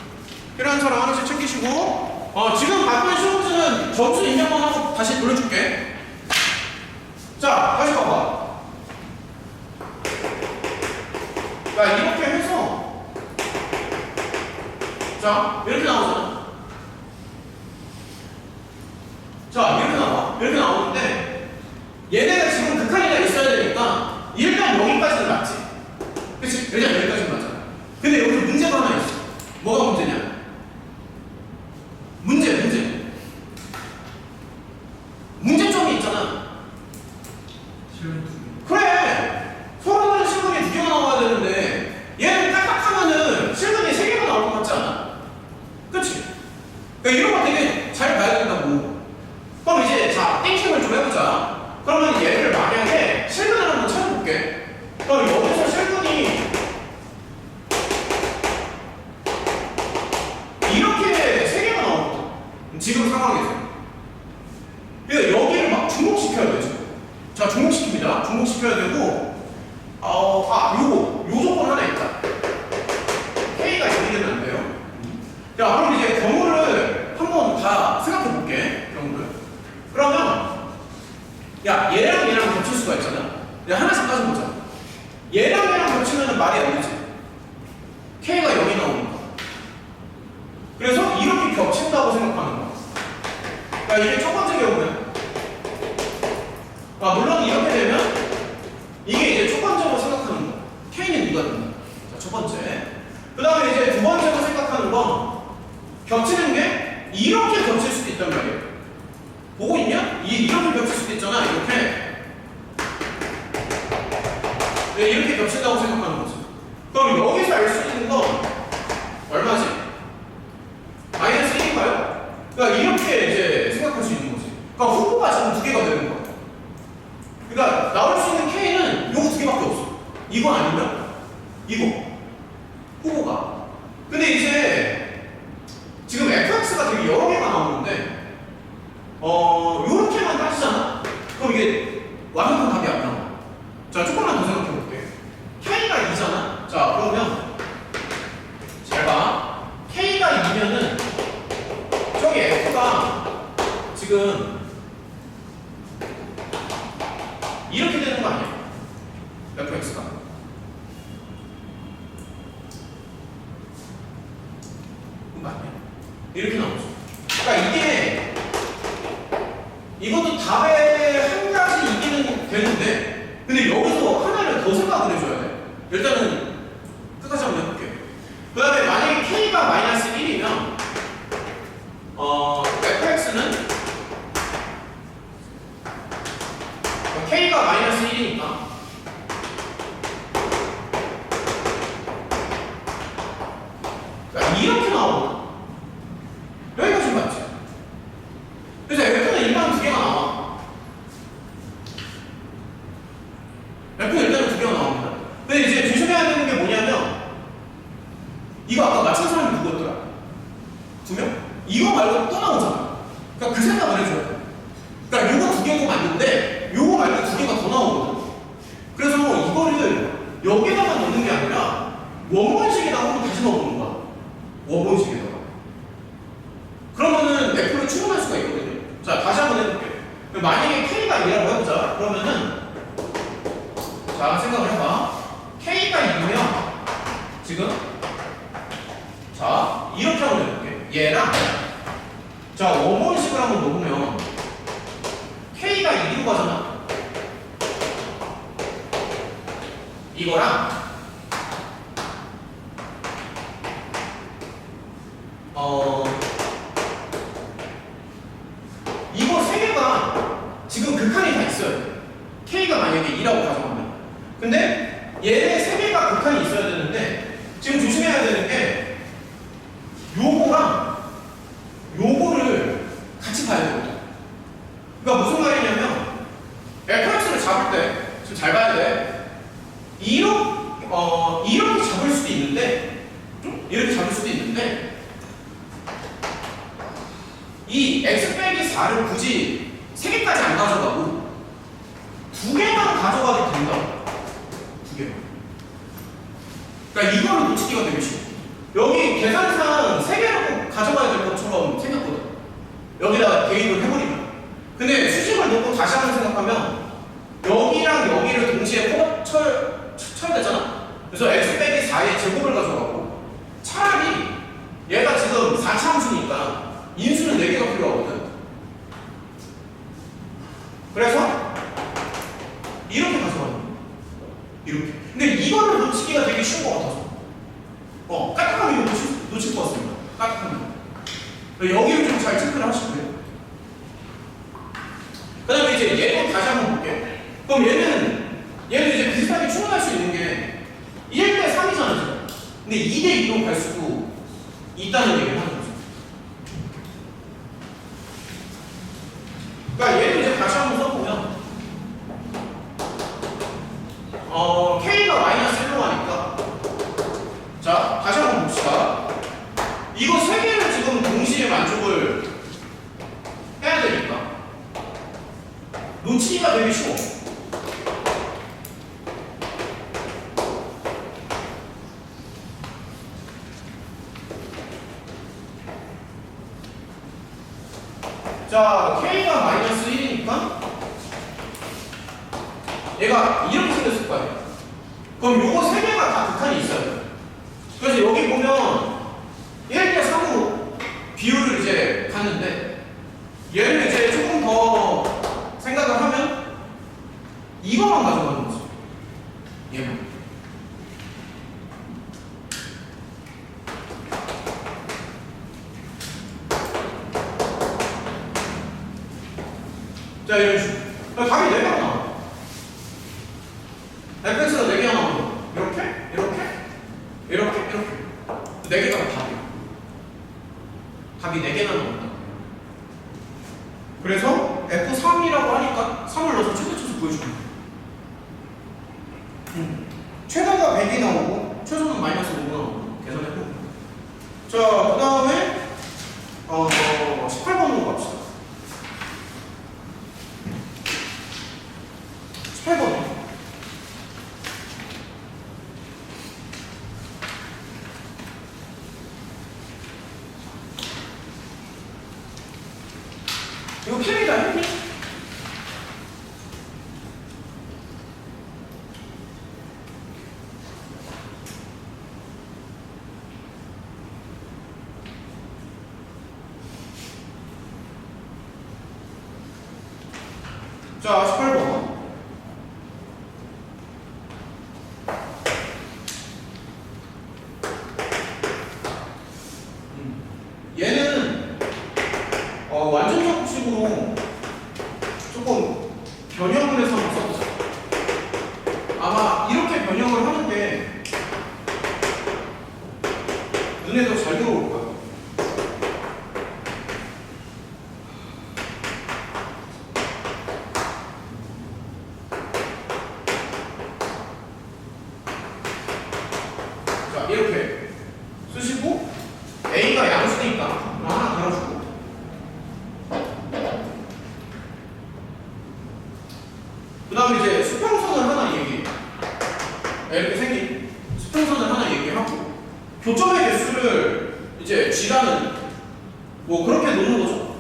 필요한 사람 하나씩 챙기시고 지금 받은 시험지는 점수 입력만 하고 다시 돌려줄게. 자, 다시 봐봐. 자, 이렇게 해서 자, 이렇게 나오잖아. 자, 이렇게 나와. 이렇게 나오는데 얘네가 지금 극한이가 있어야 되니까 일단 여기까지는 맞지. 그치? 일단 여기까지는 맞잖아. 근데 여기 문제가 하나 있어. 뭐가 문제냐? 문제점이 있잖아. 실은 두 개. 그래! 서로는 실근이 2개가 나와야 되는데 얘는 딱딱하면은 실근이 3개가 나올 것 같지 않아? 그치? 그러니까 이런 거 되게 잘 봐야 된다고. 그럼 이제 자, 띵킹을 좀 해보자. 그러면 얘를 만약에 실근을 한번 찾아볼게. 그럼 여기서 실근이 이렇게 3개가 나오거든. 지금 상황에서. 그러니까 여기를 막 중복시켜야 되죠. 자, 중복시킵니다. 중복시켜야 되고, 요 조건 하나 있다. K가 0이 되면 안 돼요. 자, 그럼 이제 경우를 한번 다 생각해 볼게. 경우를. 그러면, 야, 얘랑 겹칠 수가 있잖아. 야, 하나씩 따져보자. 얘랑 겹치면 말이 안 되지. K가 0이 나오니까. 그래서 이렇게 겹친다고 생각하는 거야. 그러니까 이게 첫 번째 경우는. 물론 이렇게 되면 이게 이제 첫 번째로 생각하는 거. K는 이가 된다. 자, 첫 번째. 그 다음에 이제 두 번째로 생각하는 건 겹치는 게 이렇게 겹칠 수도 있단 말이에요. 보고 있냐? 이렇게 겹칠 수도 있잖아. 이렇게. 네, 이렇게 겹친다고 생각하는 거지. 그럼 여기서 알 수 있는 건 얼마지? 마이너스 1인가요? 그러니까 이렇게 이제 생각할 수 있는 거지. 그러니까 후보가 지금 2개가 되는 거야. 그러니까 나올 수 있는 K는 요거 2개밖에 없어. 이거 아니면 이거. 후보가. 근데 이제 지금 fx가 되게 여러 개가 나오는데 요렇게만 따지잖아? 그럼 이게 완벽한 답이 안 나와. 자, 조금만 더 생각해 볼게. K가 2잖아? 자, 그러면 잘 봐. K가 2면은 저기 F가 지금 이렇게 되는 거 아니야? fx가. 그거 아니야? 이렇게 나오죠. 그러니까 이게 이것도 답의 한 가지 이기는 되는데 근데 여기서 하나를 더 생각을 해줘야 돼. 일단은 끝까지 한번 해볼게. 그 다음에 만약에 K가 마이너스 1이면 fx는 K가 마이너스 1이니까 이렇게 나오나? 여기까지 맞지? 그래서 F는 일단 2개가 나와. F는 일단 2개가 나옵니다. 근데 이제 조심해야 되는 게 뭐냐면 이거 아까 맞춘 사람이 누구였더라? 2명? 이거 말고 또 나오잖아. 그러니까 그 생각을 해줘야 돼. 그러니까 요거 2개도 맞는데 요거 말고 2개가 더 나오거든. 그래서 이거를 여기다가 넣는 게 아니라 원본식에다가 한번 다시 넣어보는 거야. 원본식에다가. 그러면은 F를 추론할 수가 있거든요. 자, 다시 한번 해볼게. 만약에 K가 2라고 해보자. 그러면은 자, 생각을 해봐. K가 2면 지금 자, 이렇게 한번 해볼게. 얘랑 자, 자, 원본식을 한번 놓으면 K가 2로 가잖아. 이거랑 이거 세 개가 지금 극한이 다 있어요. K가 만약에 2라고 가정하면. 근데 얘네 세 개가 극한이 있어야 되는데 지금 조심해야 되는 게 요거랑 요거를 같이 봐야 되거든. 그러니까 무슨 말이냐면 fx를 잡을 때 지금 잘 봐야 돼. 이렇게 잡을 수도 있는데 이렇게 잡을 수도 있는데 이 x 빼기 4를 굳이 3개까지 안 가져가고 2개만 가져가도 된다. 2개만. 그러니까 이거를 놓치기가 되게 쉬워. 여기 계산상 3개를 꼭 가져가야 될 것처럼 생겼거든. 여기다 대입을 해버리면. 근데 수직을 놓고 다시 한번 생각하면 여기랑 여기를 동시에 쳐야 되잖아. 그래서 x 빼기 4의 제곱을 가져가고 차라리 얘가 지금 4차함수니까 인수는 4개가 필요하거든. 그래서 이렇게 가져가는 거야. 이렇게. 근데 이거를 놓치기가 되게 쉬운 것 같아서 까딱하면 이거 놓칠 것 같습니다. 까딱하면. 여기를 좀 잘 체크를 하시고요. 그 다음에 이제 얘도 다시 한번 볼게요. 그럼 얘는 이제 비슷하게 추론할 수 있는 게 1대 3이잖아요. 근데 2대 2로 갈 수도 있다는 얘기를 하는 거죠. 그러니까 얘를 이제 다시 한번 써보면 K가 마이너스 1로 가니까 자, 다시 한번 봅시다. 이거 3개를 지금 동시에 만족을 해야 되니까 놓치기가 되게 쉬워. 자, K가 마이너스 1이니까 얘가 이렇게 생겼을 거예요. 그럼 요거 3개가 다 극한이 있어요. 그래서 여기 보면 1대 3으로 비율을 이제 가는데 얘를 이제 조금 더 생각을 하면 이거만 가져가는 거죠. 얘만. 자, 이런 식으로. 답이 4개가 나와. fx가 4개가 나오면 이렇게 4개가 답이야. 답이 4개나 나온다. 그래서 F3이라고 하니까 3을 넣어서 최대쳐서 보여줍니다. 최다가 100이 나오고 최소는 마이너스 5가 나오고 계산해보고. 자, 그 다음에 18번으로 갑시다. 18번. 이거 K다 했니? 자, 18번. 얘는 완전 적식으로 조금 변형을 해서 한번 써보자. 아마 이렇게 변형을 하는 게 눈에 더 잘 들어올 거야. 자, 이렇게 쓰시고 A가 양수니까 하나 달아주고 그 다음에 이제 수평선을 하나 얘기해. 이렇게 생긴 수평선을 하나 얘기하고 교점의 개수를 이제 G라는 뭐 그렇게 놓는 거죠.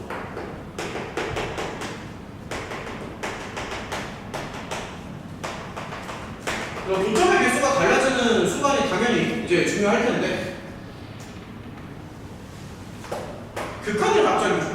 교점의 개수가 달라지는 수간이 당연히 이제 중요할 텐데 극한을 갑자기 줘.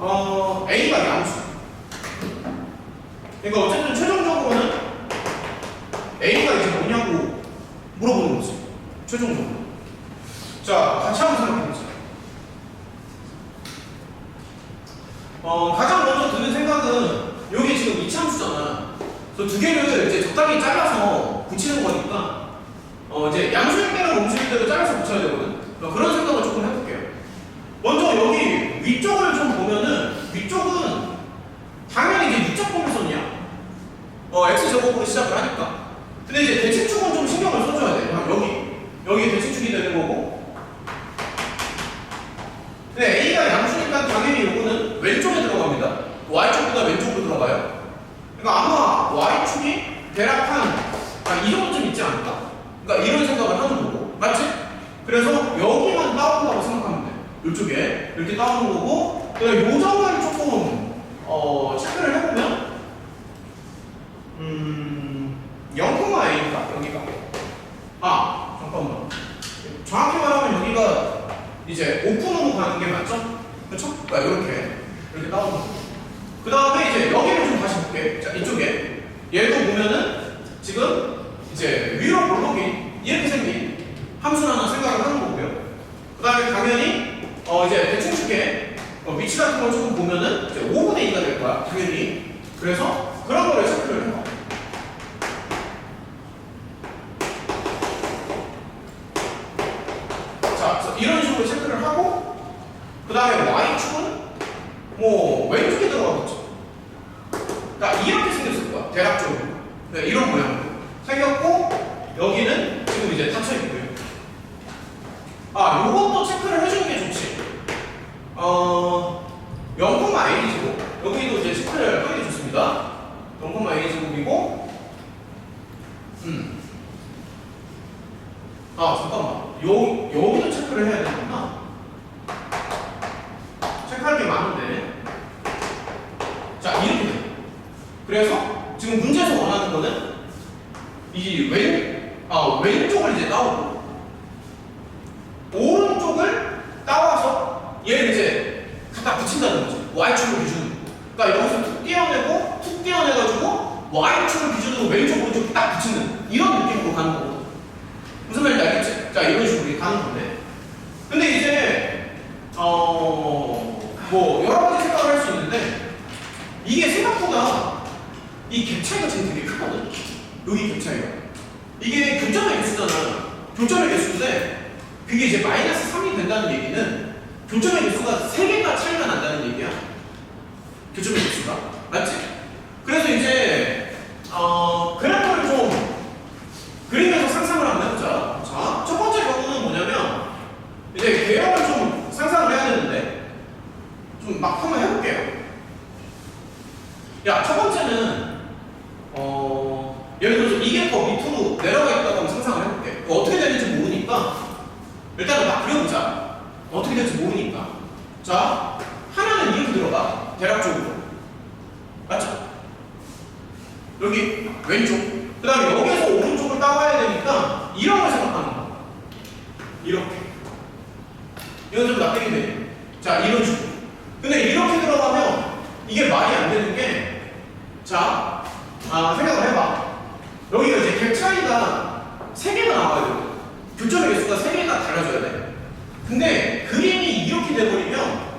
A가 양수. 그러니까 어쨌든 최종적으로는 A가 이제 뭐냐고 물어보는 거지. 최종적으로. 자, 같이 한번 생각해보자. 가장 먼저 드는 생각은 여기 지금 이차함수잖아. 그래서 두 개를 이제 적당히 잘라서 붙이는 거니까 이제 양수일 때랑 음수일 때를 잘라서 붙여야 되거든. 그런 생각을 조금 해볼게요. 먼저 여기 위쪽을 좀 보면은 위쪽은 당연히 이제 육자평면선이야. x제곱으로 시작을 하니까. 근데 이제 대칭축은 좀 신경을 써줘야 돼. 여기 대칭축이 되는 거고. 근데 a가 양수니까 당연히 요거는 왼쪽에 들어갑니다. y축보다 왼쪽으로 들어가요. 그러니까 아마 y축이 대략 한 이 정도쯤 있지 않을까? 그러니까 이런 생각을 하는 거고. 맞지? 그래서 여기만 따온다고 생각하면 돼. 이쪽에 이렇게 따오는 거고. 그다음에 요 점을 조금 체크를 해보면 0,a인가? 여기가. 잠깐만. 정확히 말하면 여기가 이제 오픈으로 가는 게 맞죠? 그렇죠? 이렇게 따오는 거. 그 다음에 이제 여기를 좀 다시 볼게. 자, 이쪽에. 얘도 보면은 지금 이제 위로 볼록이 이렇게 생긴 함수 하나 생각을 하는 거고요. 그 다음에 당연히 이제 대충축에 위치 같은 걸 조금 보면은 이제 5분의 2가 될 거야. 당연히. 그래서 그런 거를 체크를 해봐. 자, 그래서 이런 식으로 체크를 하고 그 다음에 y축은 뭐 왼쪽에 들어가겠죠. 그러니까 이렇게 생겼을 거야. 대략적으로. 네, 이런 모양으로 생겼고 여기는 지금 이제 닫혀 있고요. 요것도 체크를 해주는 게 좋지. 0,a제곱 여기도 이제 체크를 하는 게 좋습니다. 0,a제곱이고 잠깐만. 여기도 체크를 해야 되는구나. 체크할 게 많은데. 자, 이렇게 돼. 그래서 지금 문제에서 원하는 거는 이 왼쪽을 이제 따오고 오른쪽을 따와서 얘를 이제 갖다 붙인다는 거지. y축을 기준으로. 그러니까 여기서 툭 떼어내가지고 y축을 기준으로 왼쪽 오른쪽 딱 붙이는 이런 느낌으로 가는 거거든. 무슨 말인지 알겠지? 자, 이런 식으로 가는 건데. 근데 이제 뭐 여러 가지 생각을 할 수 있는데 이게 생각보다 이 갭 차이가 지금 되게 크거든. 여기 갭 차이가. 이게 교점의 개수잖아. 교점의 개수인데 그게 이제 마이너스 3이 된다는 얘기는 교점의 개수가 3개가 차이가 난다는 얘기야. 교점의 개수가. 맞지? 그래서 이제 그래프를 좀 그리면서 상상을 한번 해보자. 자, 첫 번째 경우는 뭐냐면 이제 계열을 좀 상상을 해야 되는데 좀 막 한번 해볼게요. 야, 첫 번째는 예를 들어서 이게 더 밑으로 내려가 있다고 한번 상상을 해볼게. 어떻게 되는지 모르니까 일단은 막 그려보자. 어떻게 될지 모르니까. 자, 하나는 이렇게 들어가. 대략적으로. 맞죠? 여기 왼쪽. 그 다음에 여기서 오른쪽을 따와야 되니까 이런 걸 생각하는 거야. 이렇게. 이건 좀 납득이 되네. 자, 이런 식으로. 근데 이렇게 들어가면 이게 말이 안 되는 게, 자, 생각을 해봐. 여기가 이제 갭 차이가 3개가 나와야 되거든. 교점의 개수가 3개가 달라져야 돼. 근데 그림이 이렇게 돼버리면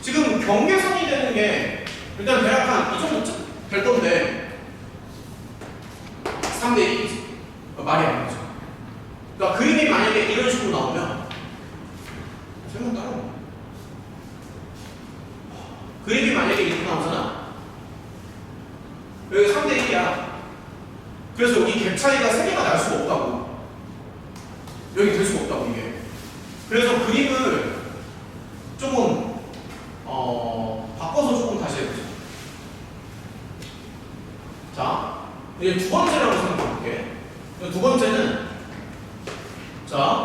지금 경계선이 되는 게 일단 대략 한 이 정도쯤 될 건데 3대 1이지. 말이 안 되죠. 그러니까 그림이 만약에 이런 식으로 나오면 설명 따라와. 그림이 만약에 이렇게 나오잖아. 여기 3대 1이야. 그래서 여기 갭 차이가 3개가 날 수가 없다고. 여기 될 수가 없다고, 이게. 그래서 그림을 조금 바꿔서 조금 다시 해보자. 자, 이제 두 번째라고 생각해볼게. 두 번째는 자,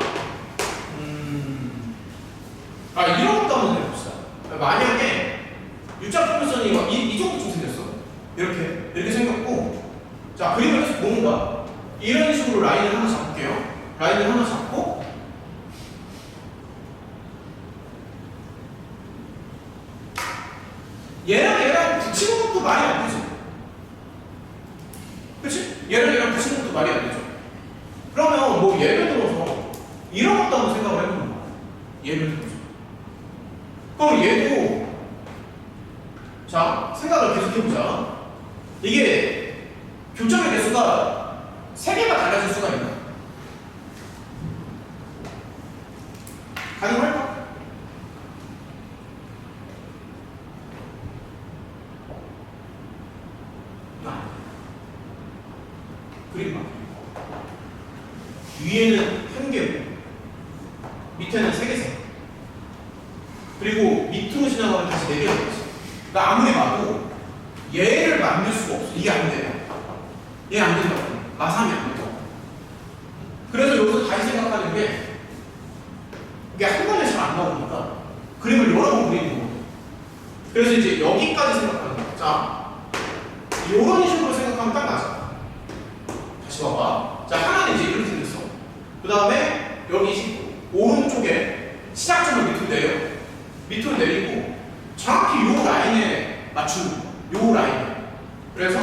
이런 것도 한번 해봅시다. 만약에 육자평면선이 이 정도쯤 생겼어. 이렇게 생겼고, 자, 그림을 계속 보는 거야. 이런 식으로 라인을 하나 잡을게요. 라인을 하나 잡고, 얘랑 붙이는 것도 말이 안 되지. 그치? 얘랑 붙이는 것도 말이 안 되죠. 그러면 뭐 예를 들어서 이런 것도 한번 생각을 해보는 거야. 예를 들어서. 그럼 얘도 자 생각을 계속 해보자. 이게 교점의 개수가 3개가 달라질 수가 있나? 가능할까? 그림 봐. 위에는 1개고 밑에는 3개씩. 그리고 밑으로 지나가면 다시 4개가 되지. 그러니까 아무리 봐도 얘를 만들 수가 없어. 이게 안 돼요. 얘 안 된다고. 마삼이 안 된다고. 그래서 여기서 다시 생각하는 게 이게 한 번에 잘 안 나오니까 그림을 여러 번 그리는 거예요. 그래서 이제 여기까지 생각하는 거야. 자, 이런 식으로 생각하면 딱 맞아. 다시 봐봐. 자, 하나는 이제 이렇게 생겼어. 그 다음에 여기 오른쪽에 시작점을 밑으로 내려. 밑으로 내리고 정확히 요 라인에 맞추는 거야. 요 라인에. 그래서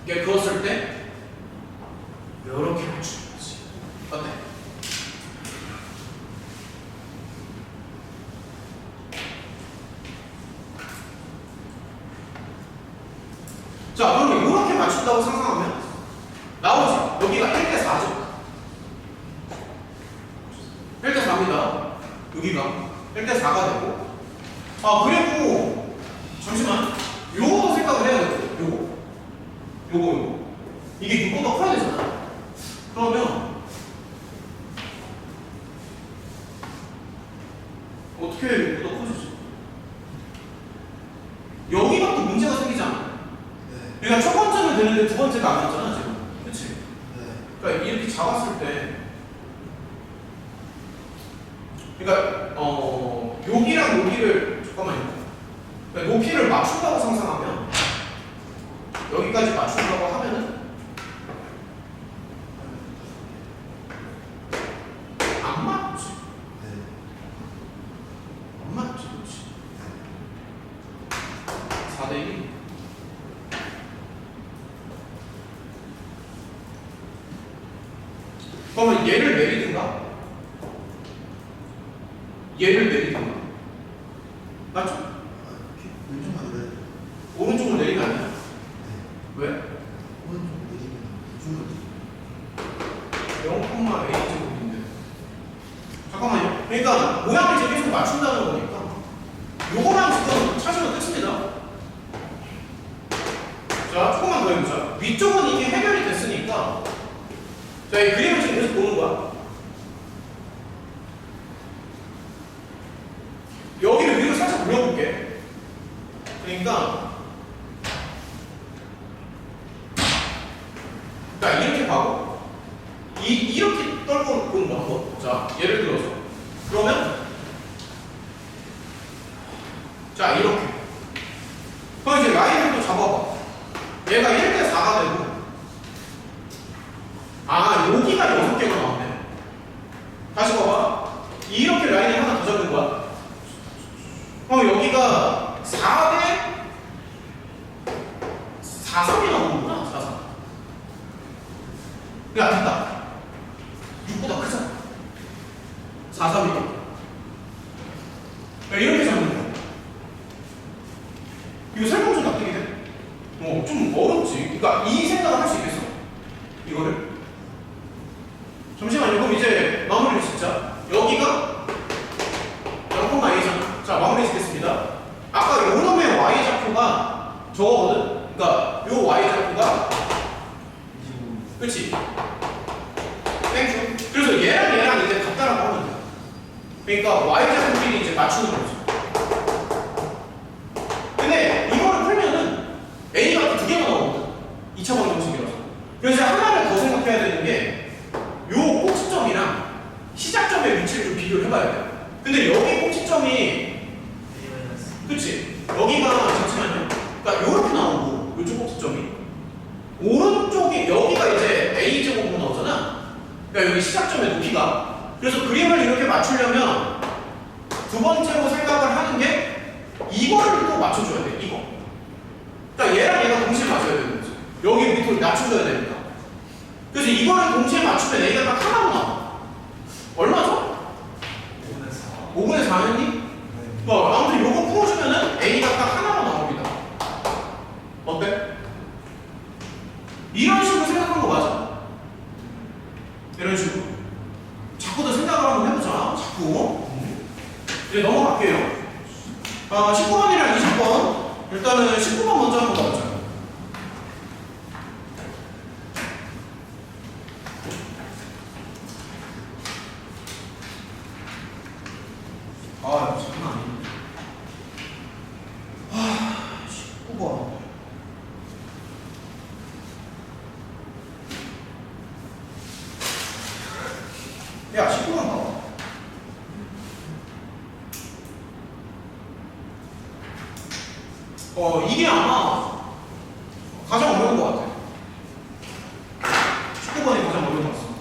이게 그었을 때 이렇게 맞추는 거지. 어때? 자, 그럼 이렇게 맞춘다고 상상하면 나오지. 여기가 1대 4죠. 1대 4입니다. 여기가 1대 4가 되고. 아, 그리고 잠시만. 요거도 생각을 해야 돼요. 요거. 이게 6보다 커야 되잖아. 그러면 어떻게 6보다 커지지? 여기가 또 문제가 생기지 않아? 그러니까 첫 번째는 되는데 두 번째가 안 왔잖아, 지금. 그치? 그러니까 이렇게 잡았을 때, 그러니까, 여기랑 여기를, 잠깐만요. 그러니까 높이를 맞춘다고 상상하면, 여기까지 맞춘다고 하면은, 안 맞지. 안 맞지, 그치? 4대 1. 그러면 얘를 내리든가 얘를 내리든가 맞죠? 오른쪽으로 내리면 안 돼요? 왜? 0,A제곱인데 잠깐만요. 그러니까 모양을 이제 계속 맞춘다는 거니까 요거만 지금 찾으면 끝입니다. 자, 조금만 더 해보자. 위쪽은 이미 해결이 됐으니까 자, 이 그림을 지금 계속 보는 거야. 여기를 위로 살짝 올려볼게. 그러니까 이렇게 가고 이렇게 떨고 보는 거 한번. 자, 예를 들어서 그러면 자, 이렇게. 그럼 이제 라인을 또 잡아봐. 얘가 1대 4가 되고 여기가 6개가 나왔네. 다시 봐봐. 이렇게 라인을 하나 더 잡는 거야. 여기가 4대 4, 3이 나오는구나. 4, 3. 야, 됐다. 6보다 크잖아. 4, 3이니까. 이렇게 잡는 거야. 이거 설명 좀 납득이 돼? 좀 어렵지. 그러니까 이 생각을 할 수 있겠어? 이거를? 잠시만요. 그럼 이제 마무리를 짓자. 여기가 0,A잖아. 자, 마무리 짓겠습니다. 아까 요놈의 Y좌표가 저거거든? 그러니까 요 Y좌표가 그치? 땡큐. 그래서 얘랑 이제 같다라고 하면 돼. 그러니까 Y좌표끼리 이제 맞추는 거지. 근데 이거를 풀면은 A가 또 2개가 나오거든. 2차 방정식이라서. 그래서 하나를 더 생각해야 되는 게 요 꼭지점이랑 시작점의 위치를 좀 비교를 해봐야 돼. 근데 여기 꼭지점이 그치? 여기가 잠시만요. 그러니까 요렇게 나오고 요쪽 꼭지점이 오른쪽이 여기가 이제 A제곱으로 나오잖아. 그러니까 여기 시작점의 높이가. 그래서 그림을 이렇게 맞추려면 두 번째로 생각을 하는 게 이거를 또 맞춰줘야 돼. 이거. 그러니까 얘랑 얘가 동시에 맞춰야 되는 거지. 여기 밑으로 맞춰줘야 되니까. 그래서 이거를 동시에 맞추면 A가 딱 하나로 나와. 얼마죠? 5분의 4였니? 뭐 아무튼 요거 풀어주면은 A가 딱 하나로 나옵니다. 어때? 이런 식으로 생각한 거 맞아? 이런 식으로. 자꾸 더 생각을 한번 해보자. 자꾸. 이제 넘어갈게요. 19번이랑 20번. 일단은 19번 먼저 한번 가보자. 장난 아니네. 19번. 야, 19번 봐봐. 이게 아마 가장 어려운 것 같아. 19번이 가장 어려운 것 같습니다.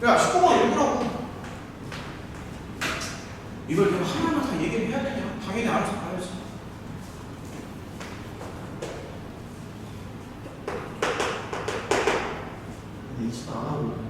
야, 19번 읽으라고. 이걸 내가 하나하나 다 얘기를 해야 되냐? 당연히 알아서 가야지. 근데 이치도 안 하고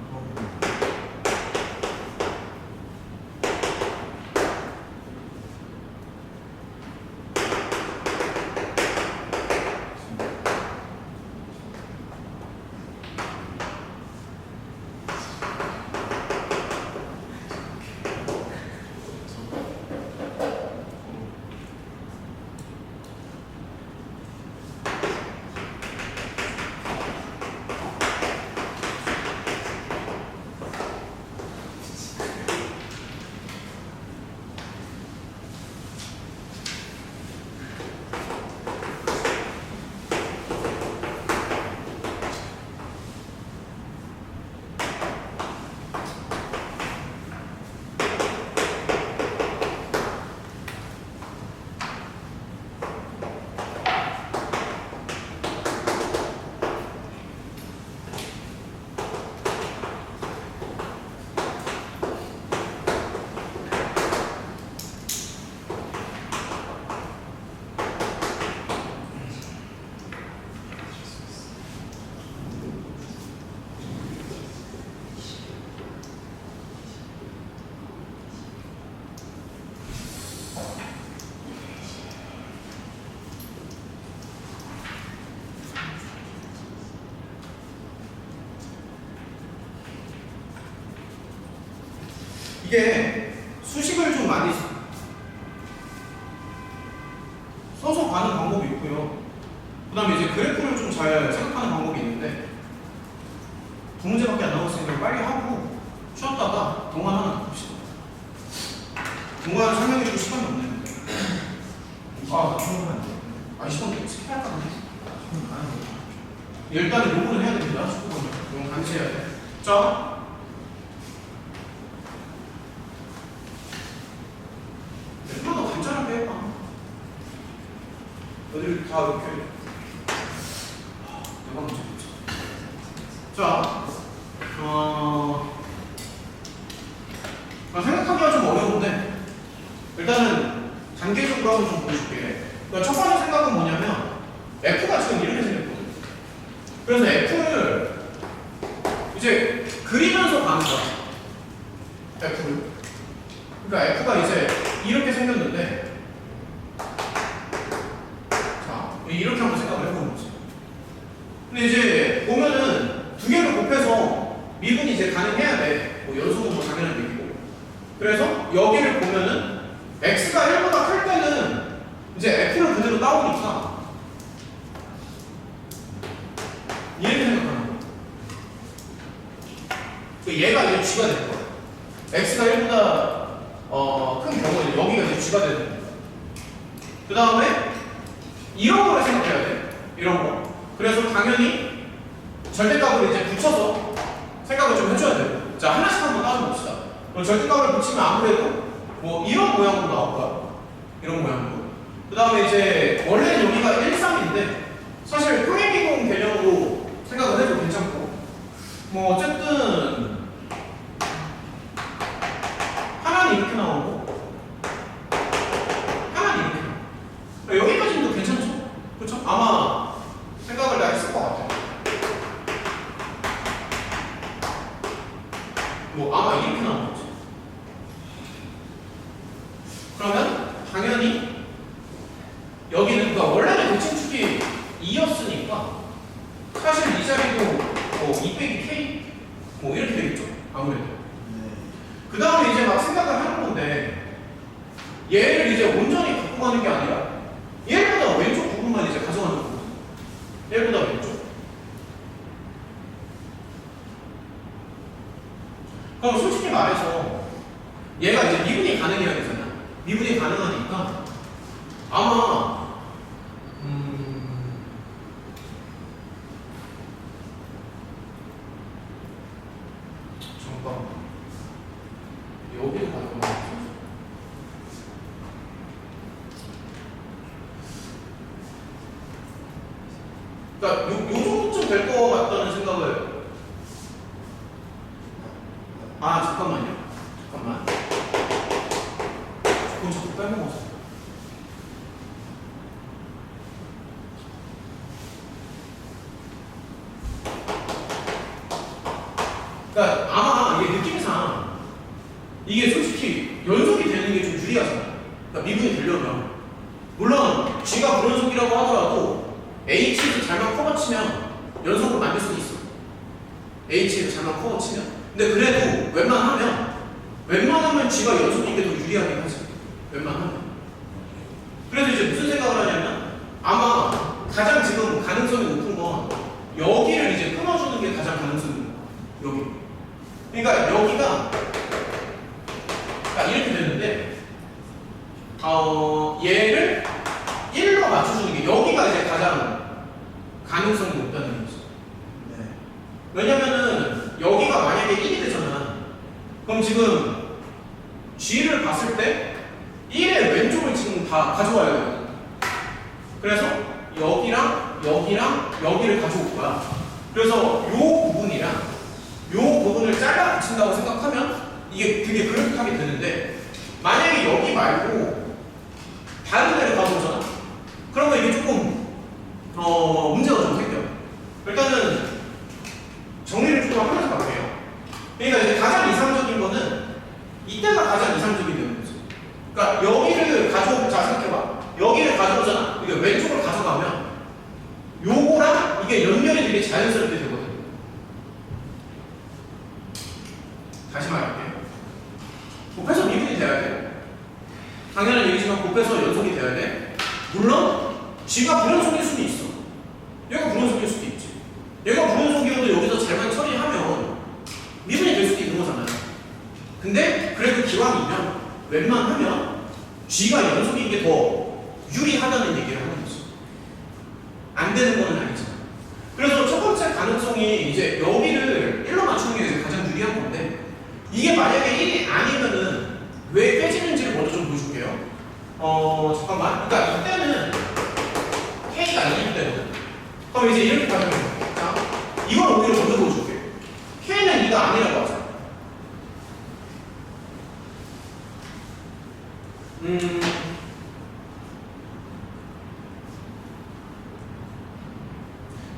이게 수식을 좀 많이 써서 가는 방법이 있고요. 그 다음에 이제 그래프를 좀 잘 생각하는 방법이 있는데, 두 문제밖에 안 남았으니까 빨리 하고 쉬었다가 동안 하나 더 봅시다. 동안 설명해줄 시간이 없는데. 나 충분한 데 아니, 시간 스킵 할까 보네. 일단은 요거는 해야 됩니다. 19번은. 이건 같이 해야 돼. 자. 좀 더 간단하게 해봐. 어딜 다 이렇게. 내가 먼저 해보자. 자, 생각하기가 좀 어려운데, 일단은 단계적으로 한번 좀 보여줄게. 그러니까 첫 번째 생각은 뭐냐면, F가 지금 이렇게 생겼거든. 그래서 F를 이제 그리면서 가는 거야. F를. 그러니까 F가 이제 이렇게 생겼는데, 자, 이렇게 한번 생각을 해보는 거지. 근데 이제 보면은 두 개를 곱해서 미분이 이제 가능해야 돼. 뭐 연속은 뭐 당연한 얘기고. 그래서 여기를 보면은 x가 1보다 클 때는 이제 f를 그대로 따오니까 이렇게 생각하는 거야. 얘가 이제 g가 될 거야. x가 1보다 큰 경우에는 여기가 이제 g가 되는 거야. 그 다음에 이런 거를 생각해야 돼. 이런 거. 그래서 당연히 절대값을 이제 붙여서 생각을 좀 해줘야 돼요. 자, 하나씩 한번 따져봅시다. 그럼 절대값을 붙이면 아무래도 뭐 이런 모양으로 나올 거야. 이런 모양으로. 그 다음에 이제 원래는 여기가 1, 3인데 사실 평행이동 개념으로 생각을 해도 괜찮고 뭐 어쨌든 하나는 이렇게 나오고 하나는 이렇게 나오고 여기까지도 괜찮죠? 그렇죠? 아마 생각을 다 했을 것 같아요. 뭐 아마 이렇게 나오는 거지. 그러면 당연히 여기는 그러니까 원래는 대칭축이 2였으니까 사실 이 자리도 뭐 2 빼기 K 뭐 이렇게 되겠죠? 아무래도. 네. 그 다음에 이제 막 생각을 하는 건데 얘를 이제 온전히 갖고 가는 게 아니라 얘보다 왼쪽 부분만 이제 가져가는 거거든요. 얘보다 왼쪽. 그럼 솔직히 말해서 얘가 이제 미분이 가능해야 되잖아. 미분이 가능하니까 아마 잠깐 여기를 가져가면 그러니까 요 정도쯤 될 것 같다는 생각을 잠깐만요. 잠깐만. 그건 자꾸 빼먹었어. 그러니까 아마 이게 느낌상 이게 솔직히 연속이 되는 게 좀 유리하잖아. 그러니까 미분이 되려면 물론 G가 불연속이라고 하더라도 H에서 잘만 커버치면 연속으로 만들 수는 있어. H에서 잘만 커버치면. 근데 그래도 웬만하면 G가 연속인 게 더 유리하긴 하지. 웬만하면. 그래서 이제 무슨 생각을 하냐면 아마 가장 지금 가능성이 높은 건 여기를 이제 끊어주는 게 가장 가능성이 높은 거야. 여기. 그러니까 여기가 이렇게 되는데 얘를 1로 맞춰주는 게 여기가 이제 가장 가능성이 높다는 거죠. 네. 왜냐면은 여기가 만약에 1이 되잖아. 그럼 지금 G를 봤을 때 1의 왼쪽을 지금 다 가져와야 돼요. 그래서 여기랑 여기랑 여기를 가져올 거야. 그래서 요 부분을 잘라 붙인다고 생각하면 이게 되게 그럴듯하게 되는데 만약에 여기 말고 다른 데를 가져오잖아? 그러면 이게 조금 문제가 좀 생겨. 일단은 정리를 좀 하면서 갈게요. 그러니까 이제 가장 이상적인 거는 이때가 가장 이상적이 되는 거지. 그러니까 여기를 자 생각해봐. 여기를 가져오잖아. 이게 왼쪽으로 가져가면 요거랑 이게 연결이 되게 자연스럽게 되거든. 다시 말할게요. 곱해서 미분이 돼야 돼. 당연한 얘기지만 곱해서 연속이 돼야 돼. 물론 G가 불연속일 수도 있어. 얘가 불연속일 수도 있지. 얘가 불연속이어도 여기서 잘만 처리하면 미분이 될 수도 있는 거잖아요. 근데 그래도 기왕이면 웬만하면 G가 연속인 게 더 유리하다는 얘기를 하는 거지. 안 되는 건 아니잖아. 그래서 첫 번째 가능성이 이제 여기를 1로 맞추는 게 이제 가장 유리한 건데 이게 만약에 1이 아니면은 왜 빼지는지를 먼저 좀 보여줄게요. 잠깐만. 그러니까 이때는 K가 2일 때거든. 그럼 이제 이렇게 가면 돼요. 자, 이걸 오히려 먼저 보여줄게. K는 2가 아니라고 하자.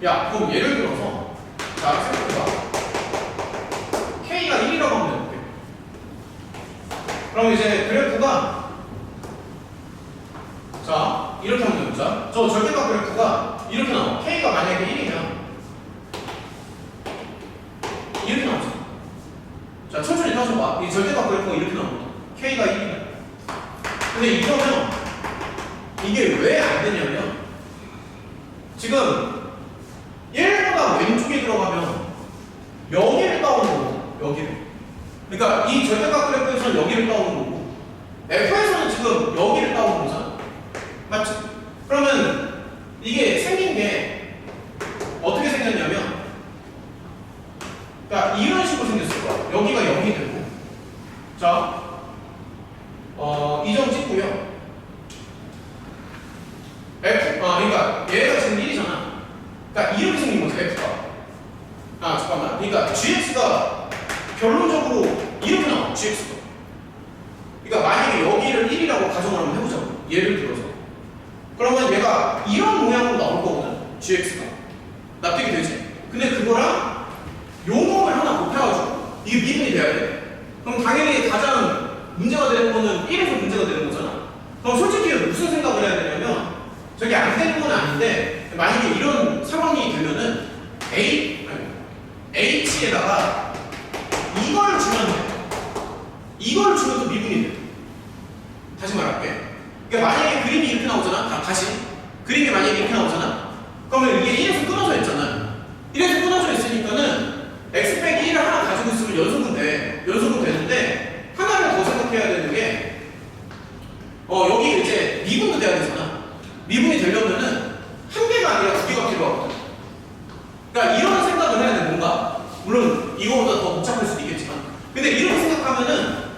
야, 그럼 예를 들어서 자, 생각해봐. K가 1이라고 하면 되는데 그럼 이제 그래프가 자, 이렇게 하면 됩니다. 저 절대값 그래프가 이렇게 나와. K가 만약에 1이면 이렇게 나오죠. 자, 천천히 따져봐. 이 절대값 그래프가 이렇게 나옵니다. K가 1이면. 근데 이러면 이게 왜 안 되냐면 지금 1보다 왼쪽에 들어가면 여기를 따오는 거고 여기를. 그러니까 이 절대값 그래프에서는 여기를 따오는 거고 F에서는 지금 여기를 따오는 거잖아. 맞지? 그러면 이게 생긴 게 어떻게 생겼냐면 이렇게 생긴 거죠, F가. 아, 잠깐만. 그러니까 GX가 결론적으로 이렇게 나와, GX가. 그러니까 만약에 여기를 1이라고 가정을 한번 해보자고. 예를 들어서. 그러면 얘가 이런 모양으로 나올 거거든, GX가. 납득이 되지? 근데 그거랑 요놈을 하나 곱해가지고 이게 미분이 돼야 돼. 그럼 당연히 가장 문제가 되는 거는 1에서 문제가 되는 거잖아. 그럼 솔직히 무슨 생각을 해야 되냐면 저게 안 되는 건 아닌데 만약에 이런 상황이 되면은 H에다가 이걸 주면 돼. 이걸 주면 또 미분이 돼. 다시 말할게. 그러니까 만약에 그림이 이렇게 나오잖아. 다시 그림이 만약에 이렇게 나오잖아. 그러면 이게 1에서 끊어져 있잖아. 1에서 끊어져 있으니까는 x 빼기 1을 하나 가지고 있으면 연속은 돼. 연속은 되는데 하나를 더 생각해야 되는 게 여기 이제 미분도 돼야 되잖아. 미분이 되려면은 한 개가 아니라 두 개가 필요하거든. 그러니까 이런 생각을 해야 돼. 뭔가 물론 이거보다 더 복잡할 수도 있겠지만 근데 이렇게 생각하면은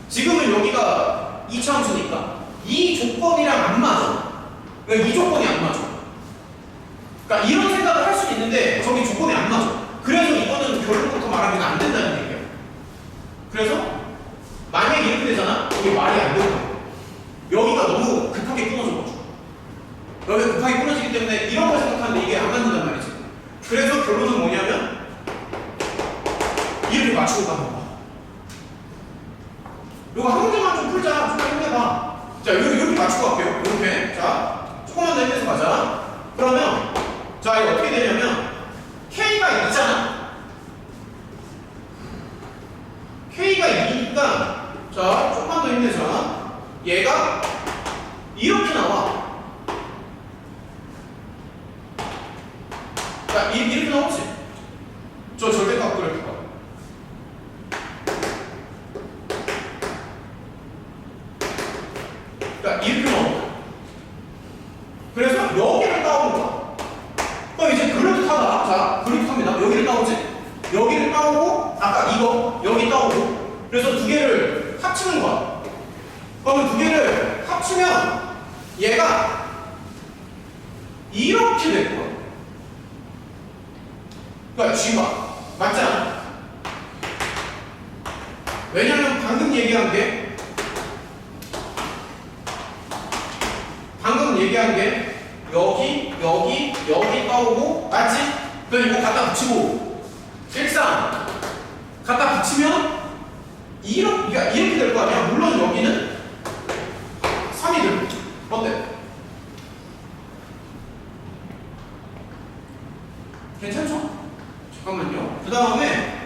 지금은 여기가 2차함수니까 이 조건이랑 안 맞아. 그러니까 이 조건이 안 맞아. 그러니까 이런 생각을 할 수 있는데 저기 조건이 안 맞아. 그래서 이거는 결론부터 말하면 안 된다는 얘기야. 그래서 만약에 이렇게 되잖아. 이게 말이 안 되는 거야. 여기가 너무 급하게 끊어져가지고 여기가 급하게 끊어지기 때문에 이런 걸 생각하는데 이게 안 맞는단 말이지. 그래서 결론은 뭐냐면 이렇게 맞추고 가는 거야. 이거 한 문제만 좀 풀자. 좀 힘내봐. 자, 이렇게 맞추고 갈게요. 이렇게. 자, 조금만 더 힘내서 가자. 그러면 자, 이거 어떻게 되냐면 K가 있잖아. K가 2니까 자, 조금만 더 힘내자. 얘가 이렇게 나와. 자, 이렇게 나오지? 저 절대값 그래프가. 그러니까 이렇게 나오는 거야. 그래서 여기를 따오는 거야. 그럼 이제 그래프하다. 자, 그래프합니다. 여기를 따오지? 여기를 따오고, 아까 이거, 여기 따오고. 그래서 두 개를 합치는 거야. 그러면 두 개를 합치면 얘가 이렇게 될 거야. 그러니까 G가 맞잖아. 왜냐면 방금 얘기한 게 여기 따오고 맞지? 그럼 이거 갖다 붙이고 일상 갖다 붙이면 이렇게 될 거 아니야. 물론 여기는 3이 될 거야. 어때? 괜찮죠? 잠깐만요. 그 다음에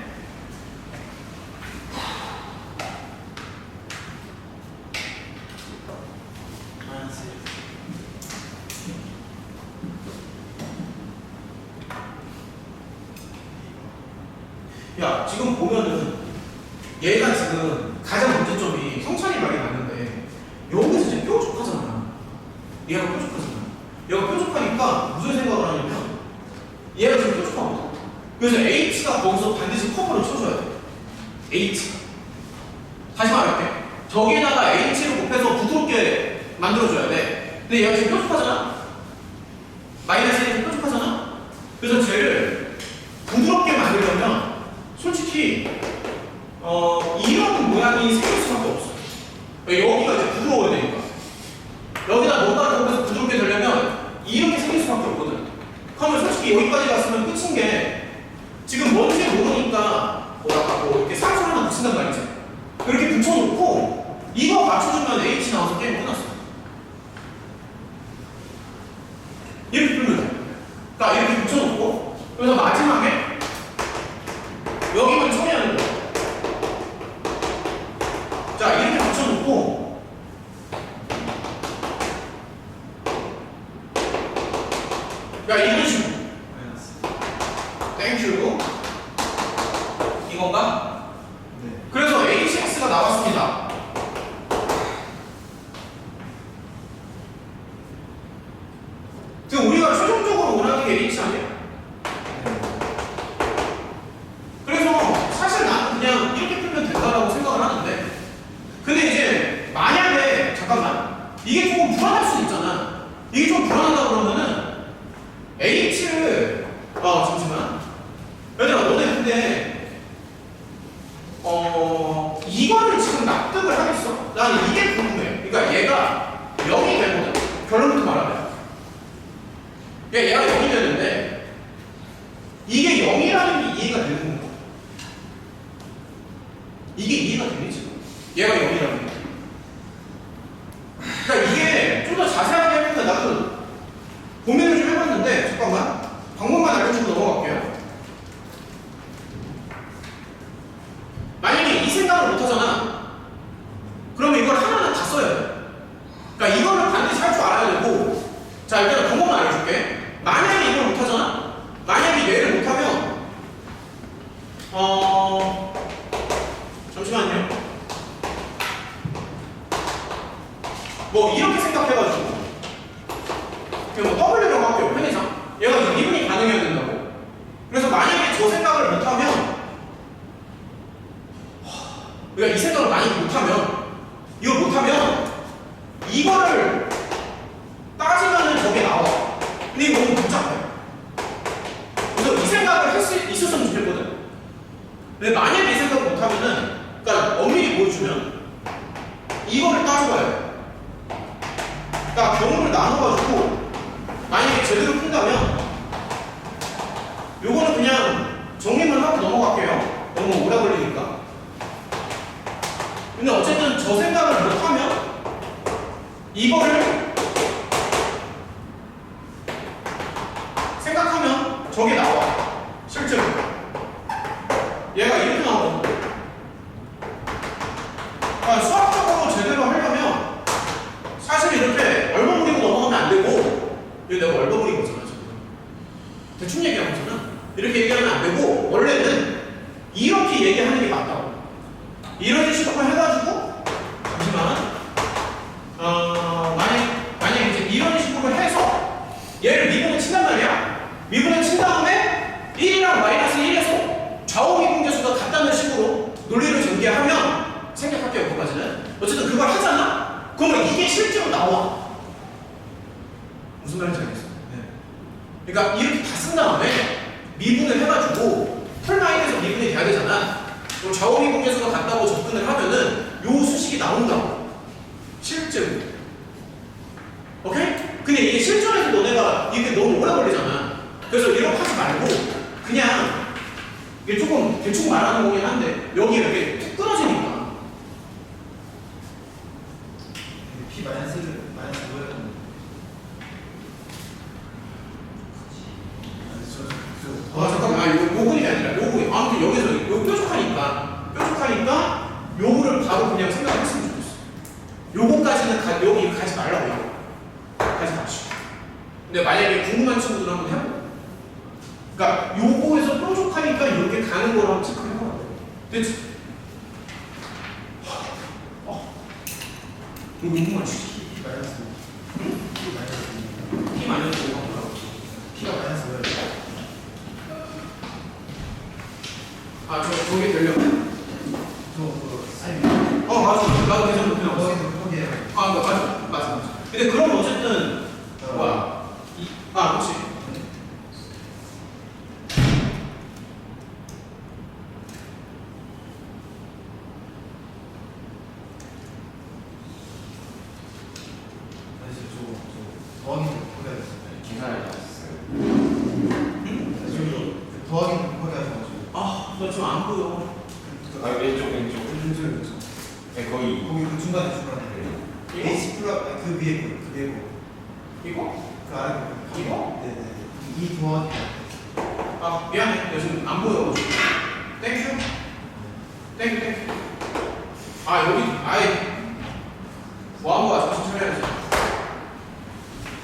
야, 지금 보면은 얘가 지금 가장 문제점이 성찬이 말이 맞는데 여기서 이제 뾰족하잖아. 얘가 뾰족하잖아. 얘가 뾰족하니까 무슨 생각을 하냐면 얘가 지금 뾰족하거든. 그래서 H가 거기서 반드시 커버를 쳐줘야 돼. H가. 다시 말할게. 저기다가 H를 곱해서 부드럽게 만들어줘야 돼. 근데 얘가 지금 뾰족하잖아. 마이너스 1이 뾰족하잖아. 그래서 쟤를 부드럽게 만들려면 솔직히 이런 모양이 생길 수밖에 없어. 여기가 이제 부드러워야 되니까. 여기다 뭔가를 곱해서 부드럽게 되려면 이렇게 생길 수밖에 없거든. 그러면 솔직히 여기까지 갔으면 끝인 게 지금 뭔지 모르니까 이렇게 상수 하나 붙인단 말이지. 이렇게 붙여놓고 이거 맞춰주면 H 나와서 게임 끝났어. 이렇게 풀면 돼. 그러니까 이렇게 붙여놓고 그래서 마지막에 여기만 처리하는 거야. 자, 이렇게 붙여놓고 야, 이런 식으로 땡큐 이건가? 네. 그래서 HX가 나왔습니다. 지금 우리가 최종적으로 원하는 게 H 아니야? 잠시만. 얘들아, 너네 근데 이거를 지금 납득을 하겠어? 난 이게 궁금해. 그러니까 얘가 0이 되거든. 결론부터 말하면. 얘가 0이 되는데 이게 0이라는 게 이해가 되는 건가? 이게 이해가 되니 지금? 얘가 0이라는 게. 그러니까 이게 좀 더 자세하게 해보니까 나도 고민을 좀 해봤는데 잠깐만 방법만 알려주고 넘어갈게요. 만약에 이 생각을 못하잖아. 그러면 이걸 하나는 다 써야 돼. 그러니까 이거를 반드시 할 줄 알아야 되고. 자, 일단 방법만 알려줄게. 만약에 이걸 못하잖아. 만약에 얘를 못하면 잠시만요. 뭐 이렇게 생각해가지고 그냥 뭐 W라고 할게요. 편의상 얘가 이제 미분이 가능해야 된다고. 그래서 만약에 저 생각을 못하면 그러니까 이 생각을 만약에 못하면 이걸 못하면 이거를 따지면은 저게 나와. 근데 이거 너무 복잡해. 그래서 이 생각을 할 수 있었으면 좋겠거든. 근데 만약에 이 생각을 못하면은 그러니까 엄밀히 보여주면 이거를 따져봐야 돼. 그러니까 경우를 나눠가지고 만약에 제대로 푼다면 요거는 그냥 정리만 하고 넘어갈게요. 너무 오래 걸리니까. 근데 어쨌든 저 생각을 못하면 이거를 생각하면 저게 나와. 실제로 얘가 이렇게 나오거든. 그러니까 수학적으로 제대로 하려면 사실 이렇게 얼버무리고 넘어가면 안 되고, 이거 내가 얼버무린 거잖아 지금. 대충 얘기한 거잖아. 이렇게 얘기하면 안 되고 원래는 이렇게 얘기하는 게 맞다고. 이런 식으로 해가지고 잠시만 만약에 이제 이런 식으로 해서 얘를 미분을 친단 말이야. 미분을 친 다음에 1이랑 마이너스 1에서 좌우 미분계수가 같다는 식으로 논리를 전개하면 생략할게요. 그거까지는. 어쨌든 그걸 하잖아? 그러면 이게 실제로 나와. 무슨 말인지 알겠어? 네. 그러니까 이렇게 다 쓴 다음에 미분을 해가지고 털 마이너스 미분이 돼야 되잖아. 그럼 좌우 미분계수가 같다고 접근을 하면은 요 수식이 나온다고. 실제로. 오케이? 근데 이게 실전에서 너네가 이게 너무 오래 걸리잖아. 그래서 이렇게 하지 말고 그냥 이게 조금 대충 말하는 거긴 한데 여기 이렇게 툭 끊어지니까. P 마이너스 뭐야? 잠깐만. 요분이 아니라 요분이. 아무튼 여기서 요 뾰족하니까 요거를 바로 그냥 생각했으면 좋겠어. 요거까지는 여기 가지 말라고 이거. 가지 마시고. 근데 만약에 궁금한 친구들 한번 해봐. 그러니까 요거에서 뾰족하니까 이렇게 가는 걸 한번 체크해봐. 됐지? 이거 궁금하지? P 마이너스 응? P 마이너스 P 마이너스 뭐가 뭐라고? P가 마이너스 뭐야? 저게 되려면? 저그 사인 맞아. 나도 계속 그렇게 나왔어. 거기서 맞아. 근데 그럼 어쨌든 뭐야? 그렇지. 더하기 곱하기 계산을 더하기 곱하기 하셔가지고 나 지금 안 보여. 왼쪽. 네, 거의. 거기 그 중간에 이거? H 플러스 그 위에 그 위에 이거? 그 아래 이거? 네네 이 더하기 미안해. 나 지금 안 보여. 땡큐. 여기 아예 뭐한 거야? 정신 차려야지.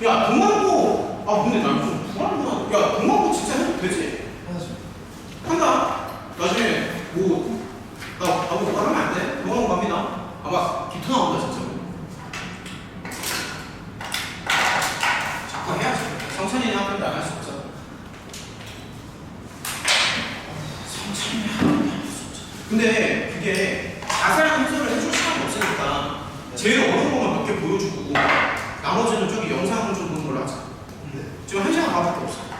야, 동안고. 근데 난 좀 불안하구나. 야, 동안고 진짜 해도 되지? 하나씩 한다. 나중에 나 아무 말 하면 안 돼. 동안고 갑니다. 아마 기토 나온다 진짜. 자꾸 해야지. 성찬이는 학교도 안 할 수 없어. 성찬이 학교 근데 그게 자세한 해설을 해줄 시간이 없으니까 제일 어려운 것만 몇 개 보여주고 나머지는 저기 영상 좀 보는 걸로 하자. 지금 1시간 반밖에 없어.